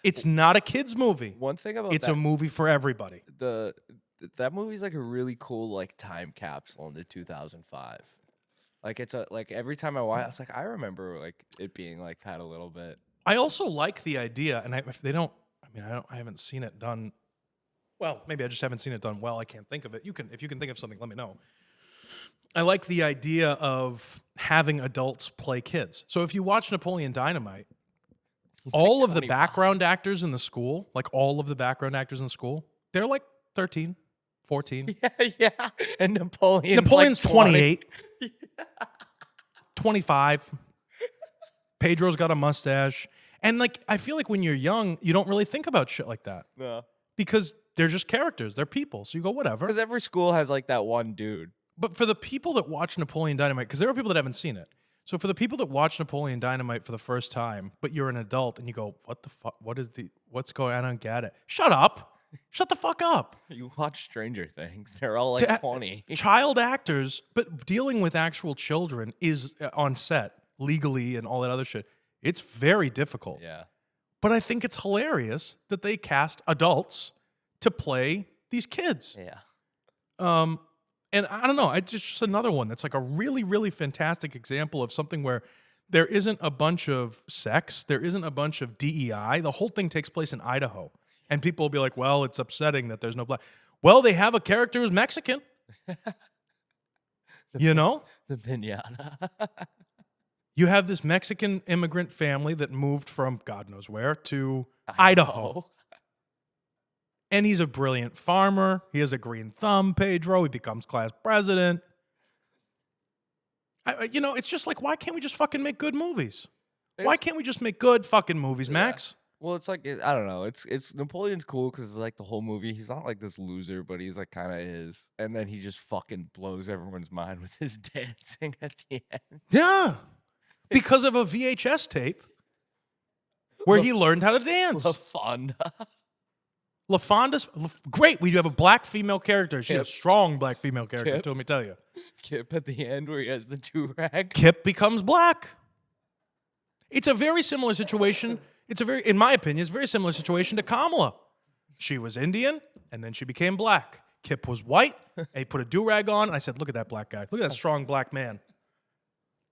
It's not a kid's movie. One thing about It's a movie for everybody. That movie's like a really cool like time capsule into 2005. Like it's like every time I watch, it, I was like, I remember like it being like that a little bit. I also like the idea, and if they don't, I haven't seen it done. Well, maybe I just haven't seen it done well. I can't think of it. If you can think of something, let me know. I like the idea of having adults play kids. So if you watch Napoleon Dynamite, all of the background actors in the school, like all of the background actors in the school, they're like 13, 14. Yeah. And Napoleon's like 28, 25. Pedro's got a mustache. And like, I feel like when you're young, you don't really think about shit like that. No. Because they're just characters. They're people. So you go, whatever. Because every school has like that one dude. But for the people that watch Napoleon Dynamite, because there are people that haven't seen it. So for the people that watch Napoleon Dynamite for the first time, but you're an adult and you go, what the fuck? What's going on? I don't get it. Shut up. Shut the fuck up. You watch Stranger Things. They're all like 20. Child actors, but dealing with actual children is on set legally and all that other shit. It's very difficult. Yeah. But I think it's hilarious that they cast adults to play these kids. Yeah. And I don't know, it's just another one that's like a really, really fantastic example of something where there isn't a bunch of sex, there isn't a bunch of DEI. The whole thing takes place in Idaho. And people will be like, well, it's upsetting that there's no black. Well, they have a character who's Mexican. You know? The pinata. You have this Mexican immigrant family that moved from God knows where to Idaho. And he's a brilliant farmer. He has a green thumb, Pedro. He becomes class president. It's just like, why can't we just fucking make good movies? Why can't we just make good fucking movies, Max? Well, it's like, I don't know. It's Napoleon's cool because it's like the whole movie. He's not like this loser, but he's like kind of is. And then he just fucking blows everyone's mind with his dancing at the end. Yeah. Because of a VHS tape where he learned how to dance. LaFonda's great. We do have a black female character. She's a strong black female character, let me tell you. Kip at the end where he has the do-rag. Kip becomes black. It's a very similar situation. In my opinion, it's a very similar situation to Kamala. She was Indian, and then she became black. Kip was white, and he put a do-rag on, and I said, look at that black guy. Look at that strong black man.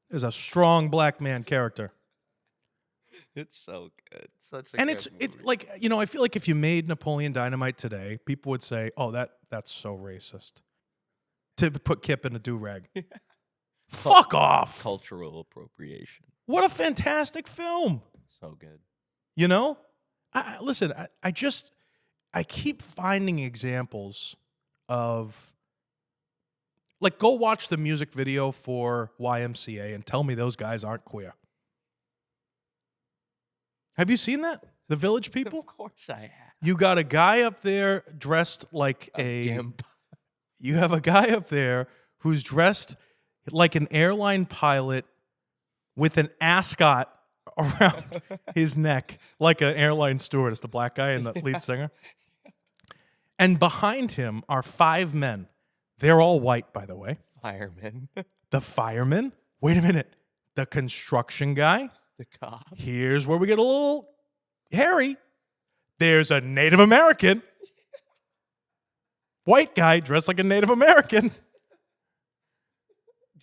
There's a strong black man character. It's so good. Such a and good it's movie. like, I feel like if you made Napoleon Dynamite today, people would say, oh, that's so racist. To put Kip in a do-rag. Fuck off. Cultural appropriation. What a fantastic film. So good. You know? Listen, I keep finding examples of, like, go watch the music video for YMCA and tell me those guys aren't queer. Have you seen that? The Village People? Of course I have. You got a guy up there dressed like a gimp. You have a guy up there who's dressed like an airline pilot with an ascot around his neck, like an airline stewardess, the black guy and the lead singer. And behind him are 5 men. They're all white, by the way. Fireman. The fireman. Wait a minute. The construction guy. The cop. Here's where we get a little hairy. There's a Native American. White guy dressed like a Native American.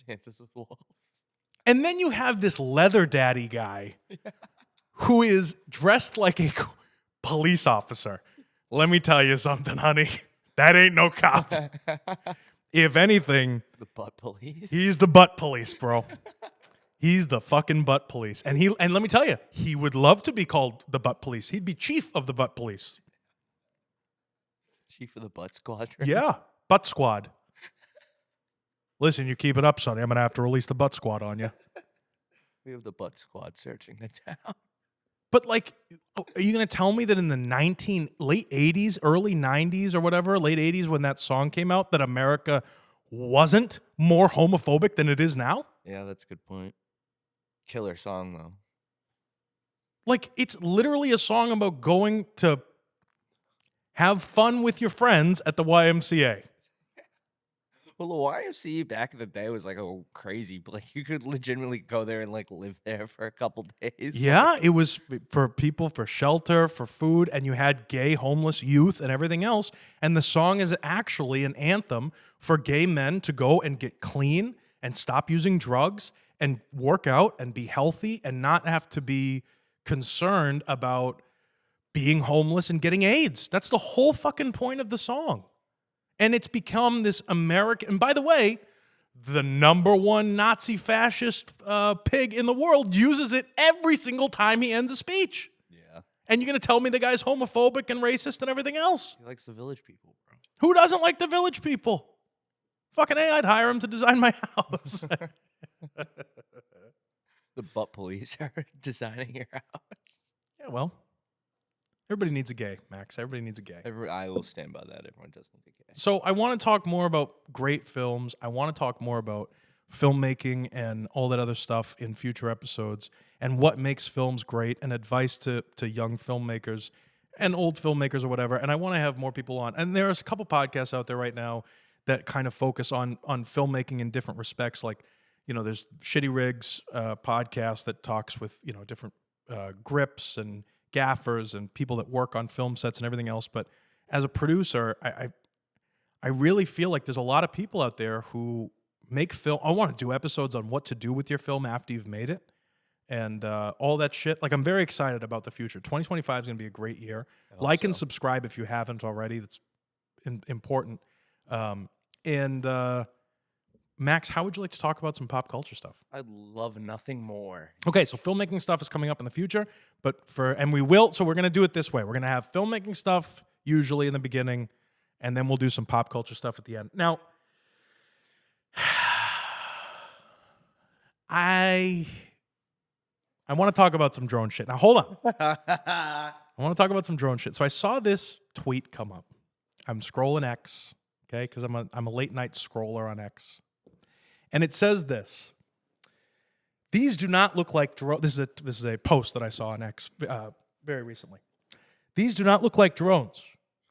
Dances with wolves. And then you have this leather daddy guy who is dressed like a police officer. Let me tell you something, honey. That ain't no cop. If anything, The butt police. he's the butt police, bro. He's the fucking butt police. And let me tell you, he would love to be called the butt police. He'd be chief of the butt police. Chief of the butt squadron. Yeah, butt squad. Listen, you keep it up, Sonny. I'm going to have to release the butt squad on you. We have the butt squad searching the town. But like, are you going to tell me that in the late 80s, early 90s or whatever, late 80s when that song came out, that America wasn't more homophobic than it is now? Yeah, that's a good point. Killer song, though. Like, it's literally a song about going to have fun with your friends at the YMCA. Well, the YMCA back in the day was like a crazy. Like you could legitimately go there and like live there for a couple days. Yeah, it was for people, for shelter, for food, and you had gay, homeless youth and everything else. And the song is actually an anthem for gay men to go and get clean and stop using drugs and work out and be healthy and not have to be concerned about being homeless and getting AIDS. That's the whole fucking point of the song. And it's become this American, and by the way, the number one Nazi fascist pig in the world uses it every single time he ends a speech. Yeah. And you're going to tell me the guy's homophobic and racist and everything else? He likes the village people, bro. Who doesn't like the village people? Fucking A, I'd hire him to design my house. The butt police are designing your house. Yeah, well, everybody needs a gay, Max. Everybody needs a gay. I will stand by that. Everyone does need a gay. So I want to talk more about great films. I want to talk more about filmmaking and all that other stuff in future episodes and what makes films great and advice to young filmmakers and old filmmakers or whatever. And I want to have more people on. And there's a couple podcasts out there right now that kind of focus on filmmaking in different respects. Like, you know, there's Shitty Rigs podcast that talks with, you know, different grips and gaffers and people that work on film sets and everything else. But as a producer, I really feel like there's a lot of people out there who make film. I want to do episodes on what to do with your film after you've made it and all that shit. Like, I'm very excited about the future. 2025 is going to be a great year. Like and subscribe if you haven't already. That's important. Max, how would you like to talk about some pop culture stuff? I'd love nothing more. Okay, so filmmaking stuff is coming up in the future, so we're going to do it this way. We're going to have filmmaking stuff usually in the beginning, and then we'll do some pop culture stuff at the end. Now, I want to talk about some drone shit. Now, hold on. I want to talk about some drone shit. So I saw this tweet come up. I'm scrolling X, okay, because I'm a late night scroller on X. And it says this: these do not look like drones. This is a post that I saw on X very recently. These do not look like drones.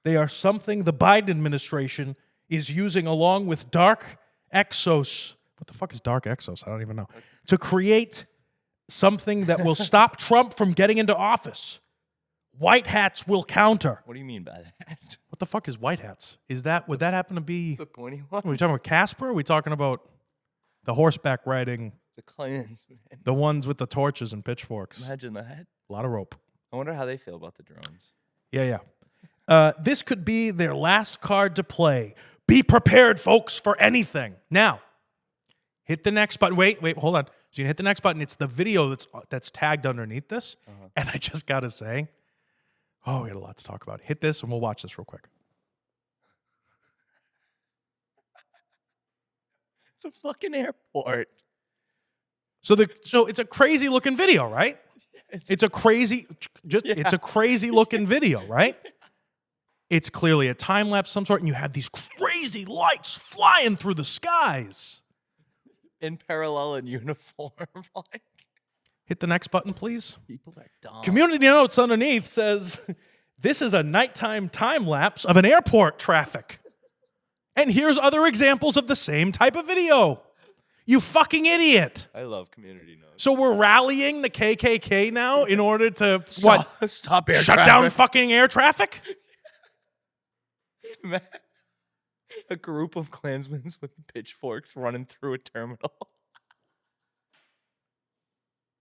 They are something the Biden administration is using along with dark exos. What the fuck is dark exos? I don't even know. To create something that will stop Trump from getting into office. White hats will counter. What do you mean by that? What the fuck is white hats? Would that happen to be? The pointy one? Are we talking about Casper? Or are we talking about the horseback riding? The Klansmen. The ones with the torches and pitchforks. Imagine that. A lot of rope. I wonder how they feel about the drones. Yeah. This could be their last card to play. Be prepared, folks, for anything. Now, hit the next button. Wait, hold on. So you hit the next button. It's the video that's tagged underneath this. And I just got to say, we had a lot to talk about. Hit this and we'll watch this real quick. It's a fucking airport. So it's a crazy looking video, right? It's a crazy looking video, right? It's clearly a time lapse of some sort, and you have these crazy lights flying through the skies. In parallel in uniform. Like, hit the next button, please. people are dumb. Community notes underneath says, this is a nighttime time lapse of an airport traffic. And here's other examples of the same type of video. You fucking idiot. I love community notes. So we're rallying the KKK now in order to, Stop air shut traffic. down fucking air traffic? A group of Klansmen with pitchforks running through a terminal.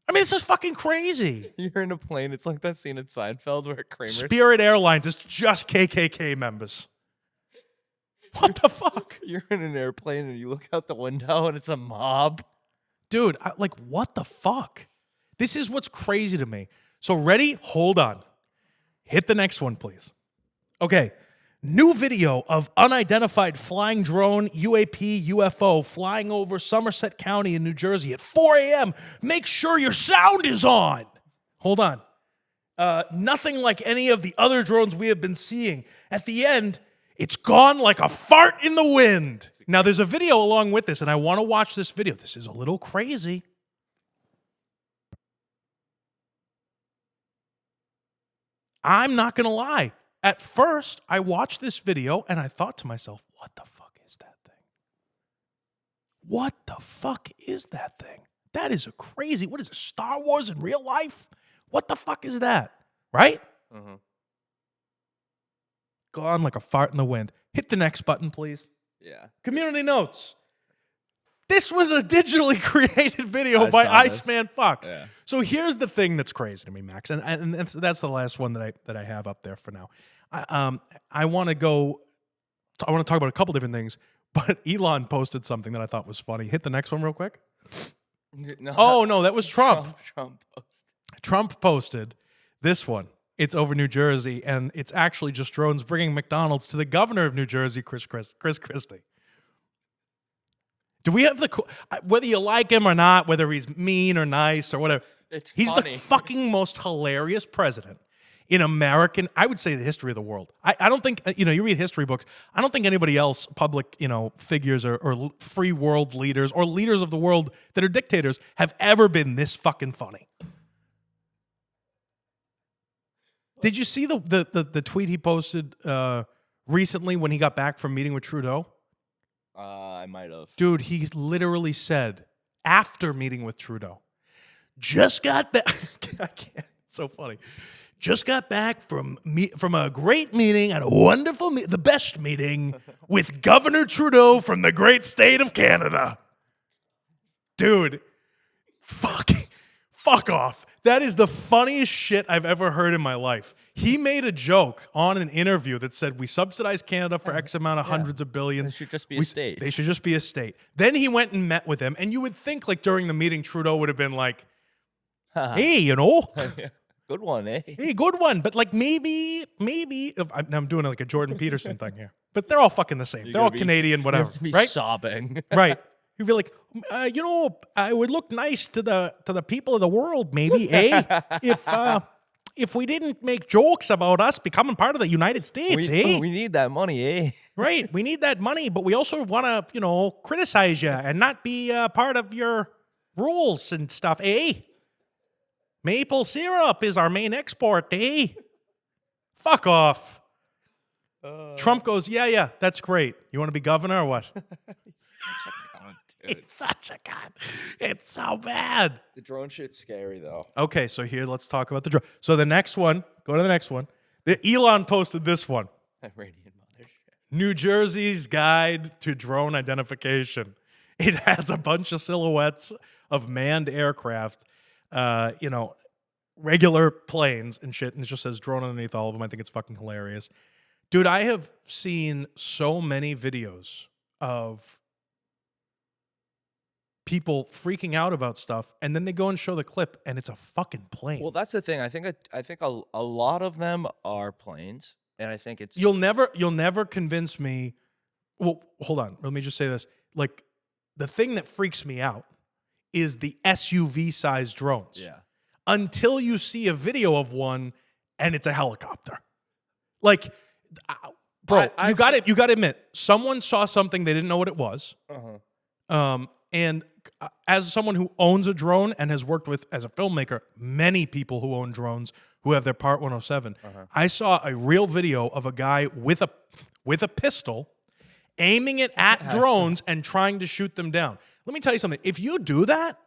I mean, this is fucking crazy. You're in a plane. It's like that scene in Seinfeld where Kramer. Spirit Airlines is just KKK members. What the fuck? You're in an airplane and you look out the window and it's a mob. Dude, like, what the fuck? This is what's crazy to me. So, ready? Hold on. Hit the next one, please. Okay. New video of unidentified flying drone UAP UFO flying over Somerset County in New Jersey at 4 a.m. Make sure your sound is on. Hold on. Nothing like any of the other drones we have been seeing. At the end, it's gone like a fart in the wind. Now, there's a video along with this, and I want to watch this video. This is a little crazy. I'm not going to lie. At first, I watched this video, and I thought to myself, what the fuck is that thing? What the fuck is that thing? That is a crazy, what is it, Star Wars in real life? What the fuck is that? Right? Mm-hmm. Gone like a fart in the wind. Hit the next button, please. Yeah. Community notes. This was a digitally created video I by saw this. Iceman Fox. Yeah. So here's the thing that's crazy to me, Max, and that's the last one that I have up there for now. I want to talk about a couple different things, but Elon posted something that I thought was funny. Hit the next one real quick. No, Oh no, that was Trump. Trump posted. Trump posted this one. It's over New Jersey, and it's actually just drones bringing McDonald's to the governor of New Jersey, Chris Christie. Do we have whether you like him or not, whether he's mean or nice or whatever, he's funny. the fucking most hilarious president in American, I would say, the history of the world. I don't think, you read history books, I don't think anybody else, public, figures or free world leaders or leaders of the world that are dictators have ever been this fucking funny. Did you see the tweet he posted recently when he got back from meeting with Trudeau? I might have. Dude, he literally said, after meeting with Trudeau, just got back. I can't. It's so funny. Just got back from a great meeting at a wonderful, the best meeting with Governor Trudeau from the great state of Canada. Dude, fuck off. That is the funniest shit I've ever heard in my life. He made a joke on an interview that said, we subsidize Canada for X amount of hundreds of billions. They should just be a state. They should just be a state. Then he went and met with him, and you would think, like, during the meeting, Trudeau would have been like, hey, Good one, eh? hey, good one. But, like, maybe, I'm doing like a Jordan Peterson thing here. But they're all fucking the same. They're all Canadian, whatever, You have to be right? sobbing. Right. He'd be like, I would look nice to the people of the world, maybe, if we didn't make jokes about us becoming part of the United States, we need that money, eh? Right. We need that money, but we also want to, criticize you and not be part of your rules and stuff, eh? Maple syrup is our main export, eh? Fuck off. Trump goes, yeah, that's great. You want to be governor or what? It's such a god. It's so bad. The drone shit's scary, though. Okay, so here, let's talk about the drone. So the next one, go to the next one. Elon posted this one. Iranian mother shit. New Jersey's Guide to Drone Identification. It has a bunch of silhouettes of manned aircraft, regular planes and shit, and it just says drone underneath all of them. I think it's fucking hilarious. Dude, I have seen so many videos of people freaking out about stuff, and then they go and show the clip, and it's a fucking plane. Well, that's the thing. I think a lot of them are planes, and I think it's You'll never convince me. Well, hold on. Let me just say this. Like, the thing that freaks me out is the SUV-sized drones. Yeah. Until you see a video of one, and it's a helicopter. Like, bro, you got to admit, someone saw something, they didn't know what it was. And as someone who owns a drone and has worked with, as a filmmaker, many people who own drones who have their Part 107, I saw a real video of a guy with a pistol aiming it at drones and trying to shoot them down. Let me tell you something. If you do that,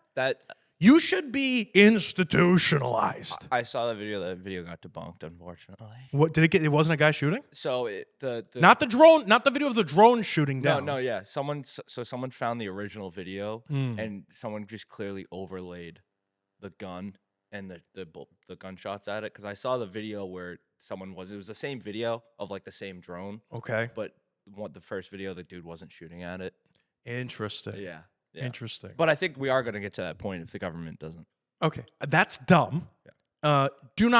you should be institutionalized. I saw the video. That video got debunked, unfortunately. What did it get? It wasn't a guy shooting? So not the drone, not the video of the drone shooting down. No, yeah. Someone found the original video, and someone just clearly overlaid the gun and the gunshots at it. Because I saw the video where it was the same video of like the same drone. Okay. But the first video, the dude wasn't shooting at it. Interesting. Yeah. Interesting. But I think we are going to get to that point if the government doesn't. Okay, that's dumb. Don't do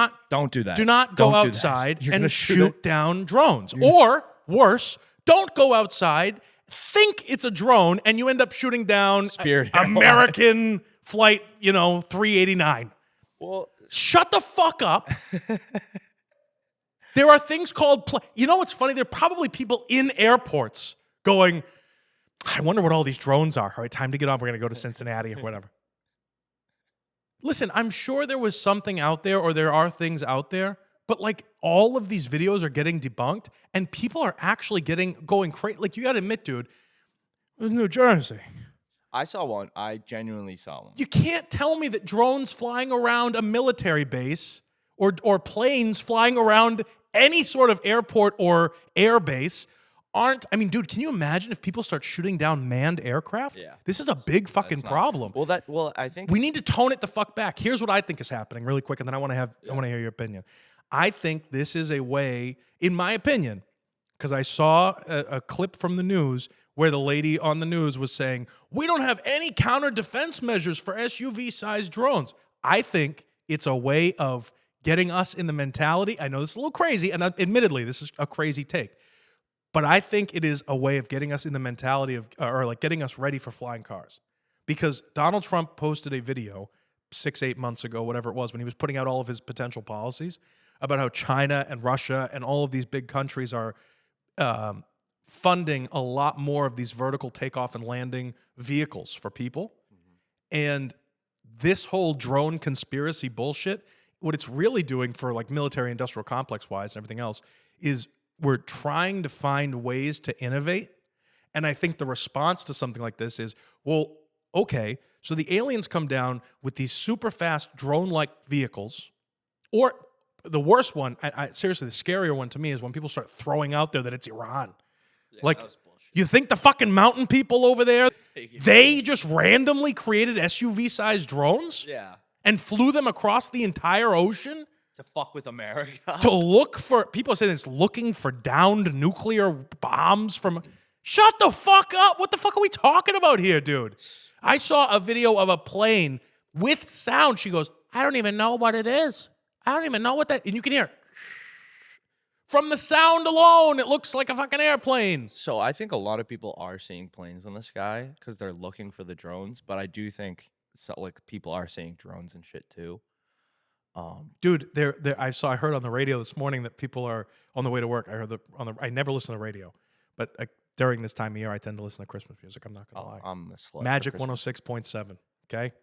that. Do not go Don't do that. outside You're gonna and shoot shoot down drones. Or worse, don't go outside, think it's a drone, and you end up shooting down Spirit American flight, 389. Well, Shut the fuck up. There are things called you know what's funny? There are probably people in airports going, I wonder what all these drones are. All right, time to get off. We're going to go to Cincinnati or whatever. Listen, I'm sure there was something out there, or there are things out there, but like all of these videos are getting debunked, and people are actually going crazy. Like, you got to admit, dude, it was New Jersey. I saw one. I genuinely saw one. You can't tell me that drones flying around a military base or planes flying around any sort of airport or air base aren't. I mean, dude, can you imagine if people start shooting down manned aircraft? Yeah. This is a big fucking problem. Well, I think We need to tone it the fuck back. Here's what I think is happening really quick, and then I want to hear your opinion. I think this is a way, in my opinion, because I saw a clip from the news where the lady on the news was saying, we don't have any counter defense measures for SUV-sized drones. I think it's a way of getting us in the mentality. I know this is a little crazy, and admittedly, this is a crazy take. But I think it is a way of getting us in the mentality of, or like getting us ready for flying cars. Because Donald Trump posted a video 6-8 months ago, whatever it was, when he was putting out all of his potential policies about how China and Russia and all of these big countries are funding a lot more of these vertical takeoff and landing vehicles for people. And this whole drone conspiracy bullshit, what it's really doing for like military industrial complex wise and everything else is we're trying to find ways to innovate. And I think the response to something like this is, well, okay, so the aliens come down with these super fast drone-like vehicles, or the worst one, seriously, the scarier one to me is when people start throwing out there that it's Iran. Yeah, like, that was bullshit. You think the fucking mountain people over there, they just randomly created SUV-sized drones? Yeah. And flew them across the entire ocean? To fuck with America. To look for, people are saying it's looking for downed nuclear bombs from, shut the fuck up. What the fuck are we talking about here, dude? I saw a video of a plane with sound. She goes, I don't even know what it is. I don't even know what that, and you can hear, from the sound alone, it looks like a fucking airplane. So I think a lot of people are seeing planes in the sky because they're looking for the drones, but I do think people are seeing drones and shit too. Dude, I heard on the radio this morning that people are on the way to work. I heard I never listen to the radio, but during this time of year, I tend to listen to Christmas music. I'm not gonna lie. I'm a slut. Magic 106.7. Okay.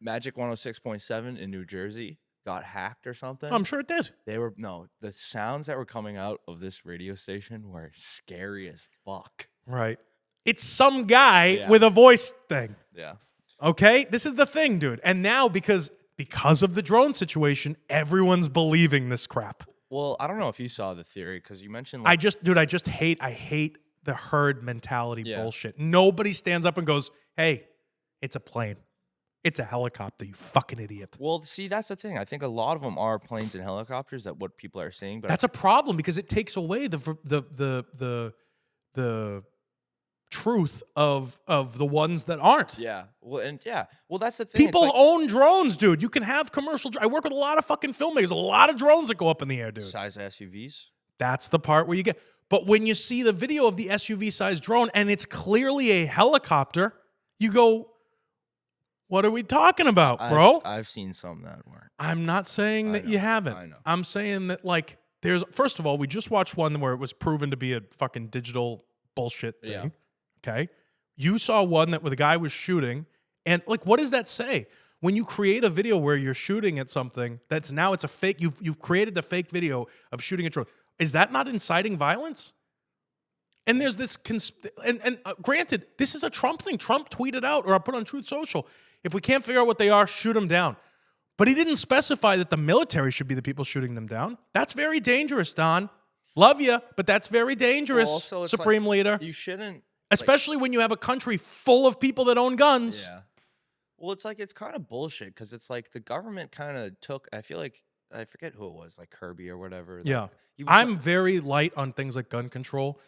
Magic 106.7 in New Jersey got hacked or something. I'm sure it did. The sounds that were coming out of this radio station were scary as fuck. Right. It's some guy with a voice thing. Yeah. Okay? This is the thing, dude. And now because of the drone situation, everyone's believing this crap. Well, I don't know if you saw the theory because you mentioned I hate the herd mentality bullshit. Nobody stands up and goes, "Hey, it's a plane. It's a helicopter, you fucking idiot." Well, see, that's the thing. I think a lot of them are planes and helicopters. That what people are saying, but that's a problem because it takes away the truth of the ones that aren't. Yeah. Well, that's the thing. People own drones, dude. You can have commercial. I work with a lot of fucking filmmakers. A lot of drones that go up in the air, dude. Size SUVs. That's the part where you get. But when you see the video of the SUV-sized drone and it's clearly a helicopter, you go, "What are we talking about, bro?" I've seen some that weren't. I'm not saying that you haven't. I know. I'm saying that, like, first of all, we just watched one where it was proven to be a fucking digital bullshit thing. Yeah. Okay. You saw one where the guy was shooting, and like, what does that say? When you create a video where you're shooting at something it's a fake, you've created a fake video of shooting a drone. Is that not inciting violence? And there's this, granted, this is a Trump thing. Trump tweeted out, or I put on Truth Social, if we can't figure out what they are, shoot them down. But he didn't specify that the military should be the people shooting them down. That's very dangerous, Don. Love you, but that's very dangerous, Also, Supreme Leader. You shouldn't. Especially when you have a country full of people that own guns. Yeah. Well, it's kind of bullshit because it's like the government kind of took. I feel like I forget who it was, like Kirby or whatever. Yeah. I'm very light on things like gun control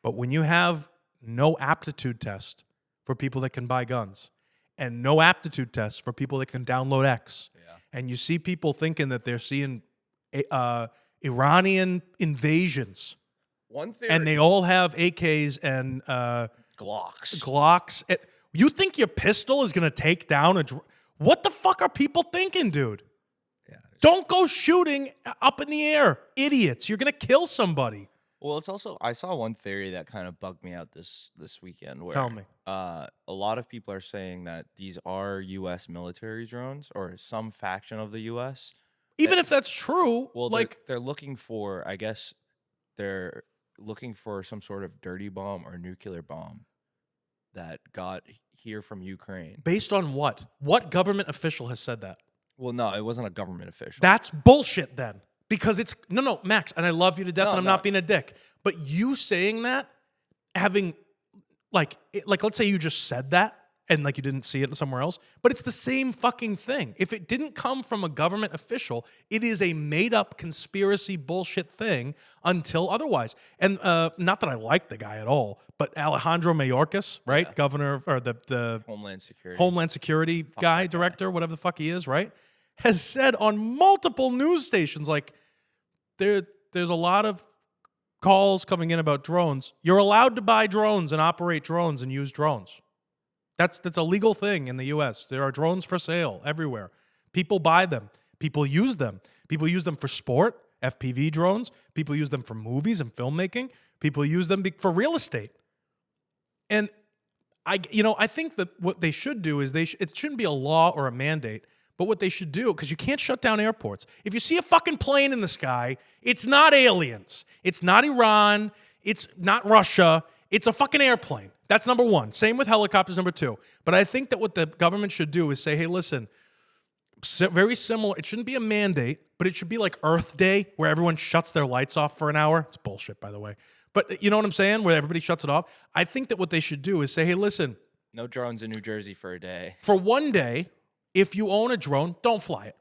But when you have no aptitude test for people that can buy guns and no aptitude test for people that can download X, and you see people thinking that they're seeing Iranian invasions, One theory. and they all have AKs and Glocks. You think your pistol is going to take down what the fuck are people thinking, dude? Yeah. Don't go shooting up in the air, idiots. You're going to kill somebody. Well, it's also I saw one theory that kind of bugged me out this weekend. Where, Tell me. A lot of people are saying that these are U.S. military drones or some faction of the U.S. Even if that's true, Well, like they're looking for, I guess, they're looking for some sort of dirty bomb or nuclear bomb that got here from Ukraine. based on what? What government official has said that? Well, no, it wasn't a government official. That's bullshit then. Because it's no, Max, and I love you to death, No, and I'm no. not being a dick. But you saying that, having like let's say you just said that and like you didn't see it somewhere else, but it's the same fucking thing. If it didn't come from a government official, it is a made up conspiracy bullshit thing until otherwise. And not that I like the guy at all, but Alejandro Mayorkas, right? Yeah. Governor or the Homeland Security. Homeland Security guy, director, whatever the fuck he is, right? Has said on multiple news stations, like, there's a lot of calls coming in about drones. You're allowed to buy drones and operate drones and use drones. That's a legal thing in the U.S. There are drones for sale everywhere. People buy them. People use them. People use them for sport, FPV drones. People use them for movies and filmmaking. People use them for real estate. And I think that what they should do is it shouldn't be a law or a mandate, but what they should do, because you can't shut down airports. If you see a fucking plane in the sky, it's not aliens. It's not Iran. It's not Russia. It's a fucking airplane. That's number one. Same with helicopters, number two. But I think that what the government should do is say, hey, listen, very similar. It shouldn't be a mandate, but it should be like Earth Day, where everyone shuts their lights off for an hour. It's bullshit, by the way. But you know what I'm saying? Where everybody shuts it off. I think that what they should do is say, hey, listen, No drones in New Jersey for a day. for one day, if you own a drone, don't fly it.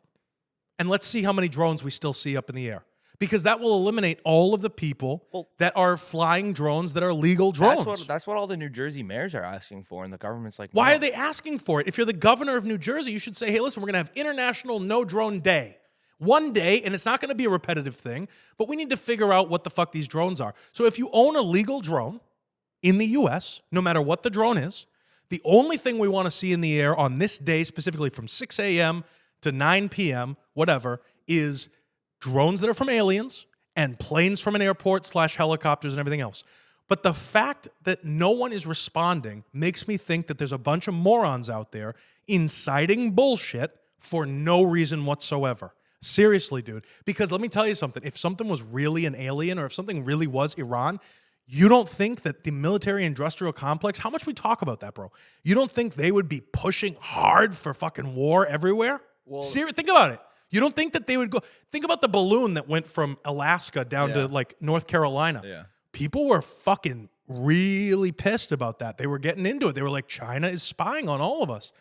And let's see how many drones we still see up in the air. Because that will eliminate all of the people that are flying drones that are legal drones. That's what all the New Jersey mayors are asking for, and the government's like, Why no. are they asking for it? If you're the governor of New Jersey, you should say, hey, listen, we're going to have International No Drone Day. One day, and it's not going to be a repetitive thing, but we need to figure out what the fuck these drones are. So if you own a legal drone in the U.S., no matter what the drone is, the only thing we want to see in the air on this day, specifically from 6 a.m. to 9 p.m., whatever, is drones that are from aliens and planes from an airport / helicopters and everything else. But the fact that no one is responding makes me think that there's a bunch of morons out there inciting bullshit for no reason whatsoever. Seriously, dude. Because let me tell you something. If something was really an alien or if something really was Iran, you don't think that the military-industrial complex, how much we talk about that, bro? You don't think they would be pushing hard for fucking war everywhere? Well, Think about it. You don't think that they would go... Think about the balloon that went from Alaska down to, like, North Carolina. Yeah. People were fucking really pissed about that. They were getting into it. They were like, China is spying on all of us.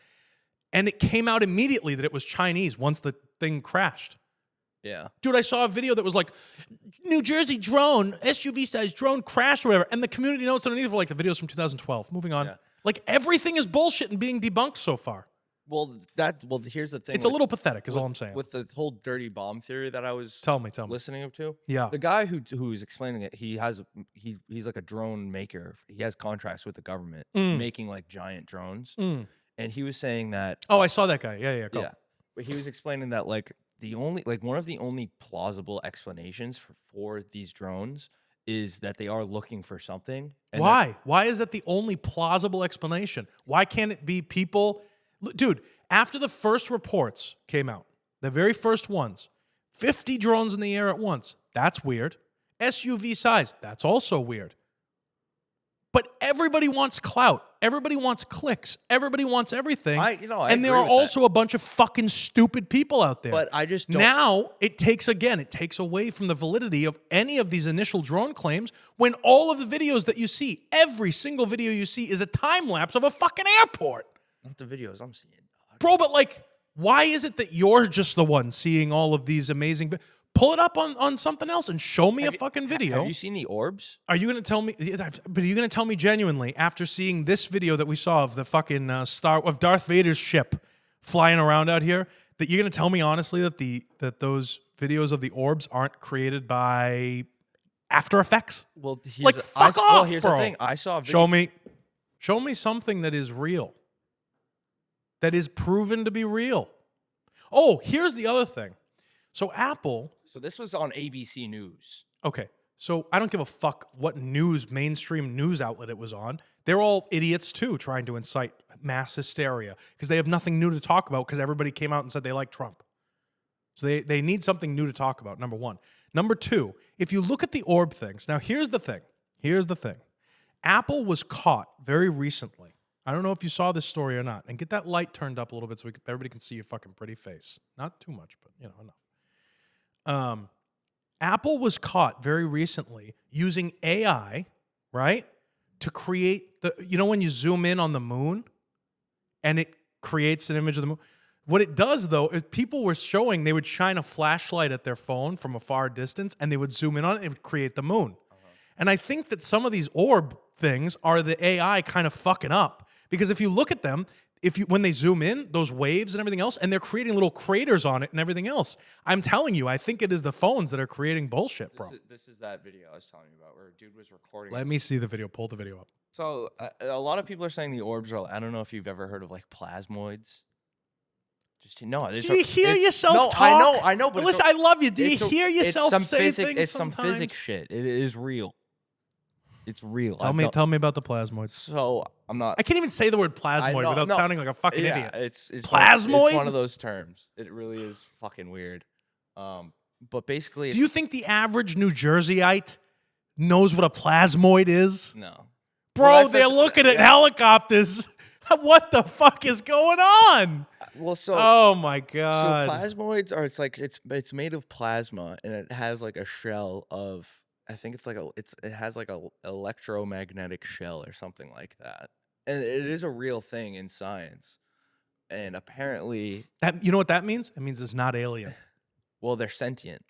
And it came out immediately that it was Chinese once the thing crashed. Yeah. Dude, I saw a video that was like, New Jersey drone, SUV-sized drone crashed or whatever. And the community notes underneath were like the videos from 2012. Moving on. Yeah. Like, everything is bullshit and being debunked so far. Well, here's the thing. It's a little pathetic, is all I'm saying. With the whole dirty bomb theory that I was Tell me. listening to. Yeah. The guy who's explaining it, he's like a drone maker. He has contracts with the government making like giant drones. And he was saying that Oh, I saw that guy. Yeah, go. yeah. But he was explaining that like one of the only plausible explanations for these drones is that they are looking for something. And Why? Why is that the only plausible explanation? Why can't it be people... Dude, after the first reports came out, the very first ones, 50 drones in the air at once. That's weird. SUV size. That's also weird. But everybody wants clout. Everybody wants clicks. Everybody wants everything. I and there agree are with also a bunch of fucking stupid people out there. But I just don't. Now, it takes away from the validity of any of these initial drone claims when all of the videos that you see, every single video you see is a time lapse of a fucking airport. Not the videos I'm seeing. Bro, but like, why is it that you're just the one seeing all of these amazing... Pull it up on something else and show me a fucking video. Have you seen the orbs? Are you going to tell me? But are you going to tell me genuinely after seeing this video that we saw of the fucking of Darth Vader's ship flying around out here that you're going to tell me honestly that those videos of the orbs aren't created by After Effects? Well, fuck off, well, here's bro. the thing. I saw a video. Show me something that is real. That is proven to be real. Oh, here's the other thing. So Apple. So this was on ABC News. Okay. So I don't give a fuck what mainstream news outlet it was on. They're all idiots too, trying to incite mass hysteria because they have nothing new to talk about because everybody came out and said they like Trump. So they need something new to talk about, number one. Number two, if you look at the orb things, now here's the thing. Apple was caught very recently. I don't know if you saw this story or not. And get that light turned up a little bit so everybody can see your fucking pretty face. Not too much, but enough. Apple was caught very recently using AI, right, to create when you zoom in on the moon and it creates an image of the moon. What it does, though, is people were showing they would shine a flashlight at their phone from a far distance and they would zoom in on it and it would create the moon. And I think that some of these orb things are the AI kind of fucking up. Because if you look at them, when they zoom in, those waves and everything else, and they're creating little craters on it and everything else. I'm telling you, I think it is the phones that are creating bullshit, bro. This is that video I was telling you about where a dude was recording. Let me see the video. Pull the video up. So a lot of people are saying the orbs are. I don't know if you've ever heard of like plasmoids. Do you hear yourself talk? I know. But listen, I love you. Do you hear yourself say things It's sometimes? some physics shit. It is real. It's real. Tell me about the plasmoids. So I'm not. I can't even say the word plasmoid without sounding like a fucking idiot. It's plasmoid. It's one of those terms. It really is fucking weird. But basically, do you think the average New Jerseyite knows what a plasmoid is? No, bro. They're looking at helicopters. What the fuck is going on? Well, oh my god. So plasmoids are. It's made of plasma, and it has like a shell of. I think it has like a electromagnetic shell or something like that, and it is a real thing in science. And apparently, you know what that means? It means it's not alien. Well, they're sentient.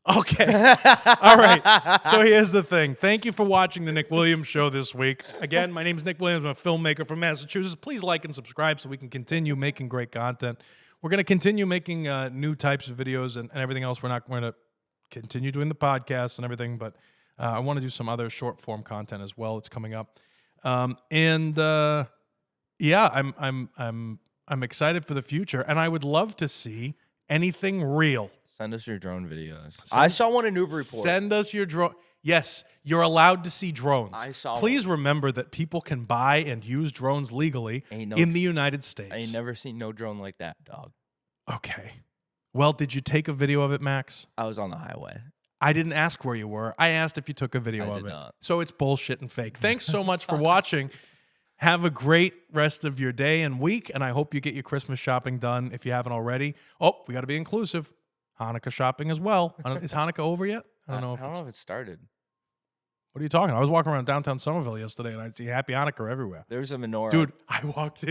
Okay. All right. So here's the thing. Thank you for watching the Nick Williams Show this week. Again, my name is Nick Williams. I'm a filmmaker from Massachusetts. Please like and subscribe so we can continue making great content. We're going to continue making new types of videos and everything else. We're not going to continue doing the podcasts and everything, but I want to do some other short form content as well. It's coming up, yeah, I'm excited for the future, and I would love to see anything real. Send us your drone videos. I saw one in Newburyport. Send us your drone. Yes, you're allowed to see drones. I saw. Please remember that people can buy and use drones legally in the United States. I ain't never seen no drone like that, dog. Okay. Well, did you take a video of it, Max? I was on the highway. I didn't ask where you were. I asked if you took a video of it. Not. So it's bullshit and fake. Thanks so much for watching. Have a great rest of your day and week, and I hope you get your Christmas shopping done if you haven't already. Oh, we got to be inclusive. Hanukkah shopping as well. Is Hanukkah over yet? I don't know if it started. What are you talking about? I was walking around downtown Somerville yesterday, and I see Happy Hanukkah everywhere. There was a menorah. Dude, I walked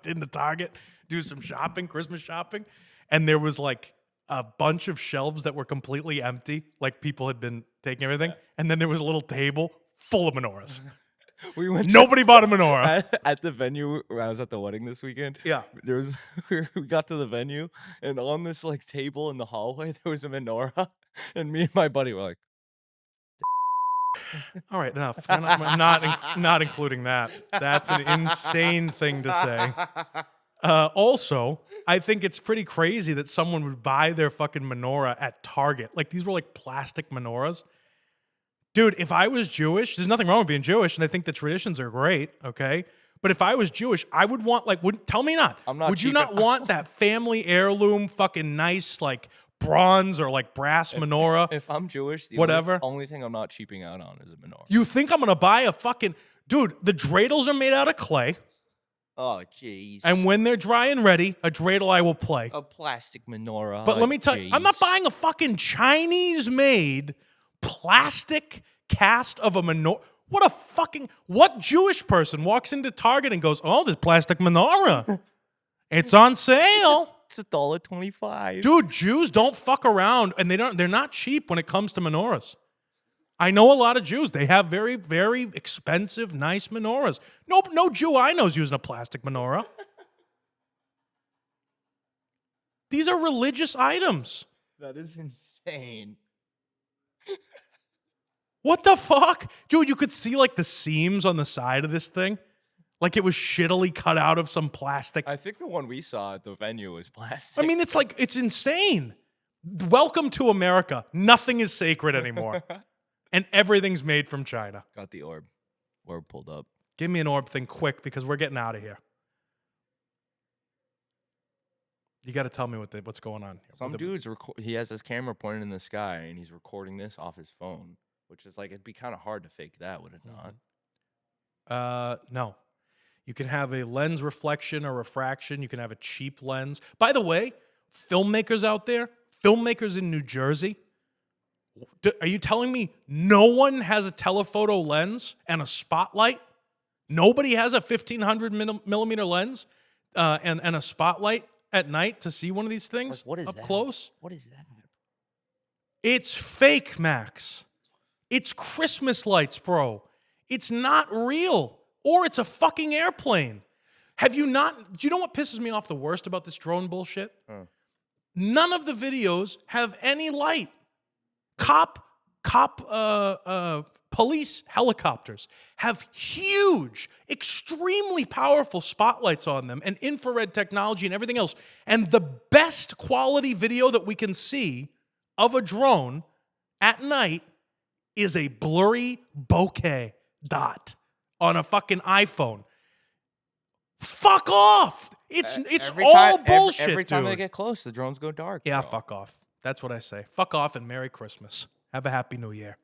into Target, do some shopping, Christmas shopping, and there was like a bunch of shelves that were completely empty, like people had been taking everything, and then there was a little table full of menorahs. Nobody bought a menorah. At the venue where I was at the wedding this weekend. Yeah. We got to the venue, and on this like table in the hallway, there was a menorah, and me and my buddy were like, all right, enough. I'm not including that. That's an insane thing to say. Also, I think it's pretty crazy that someone would buy their fucking menorah at Target. Like, these were like plastic menorahs. Dude, if I was Jewish, there's nothing wrong with being Jewish, and I think the traditions are great, okay? But if I was Jewish, I would want, like, tell me not. Would you not want that family heirloom fucking nice, like, bronze or, like, brass menorah? If I'm Jewish, the only thing I'm not cheaping out on is a menorah. You think I'm going to buy a fucking... Dude, the dreidels are made out of clay. Oh, jeez. And when they're dry and ready, a dreidel I will play. A plastic menorah. But let me tell you, I'm not buying a fucking Chinese-made plastic cast of a menorah. What Jewish person walks into Target and goes, oh, this plastic menorah. It's on sale. It's $1.25. Dude, Jews don't fuck around, and they're not cheap when it comes to menorahs. I know a lot of Jews. They have very, very expensive, nice menorahs. No Jew I know is using a plastic menorah. These are religious items. That is insane. What the fuck? Dude, you could see like the seams on the side of this thing. Like it was shittily cut out of some plastic. I think the one we saw at the venue was plastic. I mean, it's insane. Welcome to America. Nothing is sacred anymore. And everything's made from China. Got the orb. Orb pulled up. Give me an orb thing quick because we're getting out of here. You got to tell me what's going on here. Some dude's he has his camera pointed in the sky and he's recording this off his phone, which is like it'd be kind of hard to fake that, would it not? No. You can have a lens reflection or refraction. You can have a cheap lens. By the way, filmmakers out there, filmmakers in New Jersey, are you telling me no one has a telephoto lens and a spotlight? Nobody has a 1500 millimeter lens and a spotlight at night to see one of these things What is up that? close? What is that? It's fake, Max. It's Christmas lights, bro. It's not real. Or it's a fucking airplane. Do you know what pisses me off the worst about this drone bullshit? None of the videos have any light. Police helicopters have huge, extremely powerful spotlights on them and infrared technology and everything else. And the best quality video that we can see of a drone at night is a blurry bokeh dot on a fucking iPhone. Fuck off! It's all bullshit, Every time dude. they get close, the drones go dark. Yeah, bro. fuck off. That's what I say. Fuck off and Merry Christmas. Have a Happy New Year.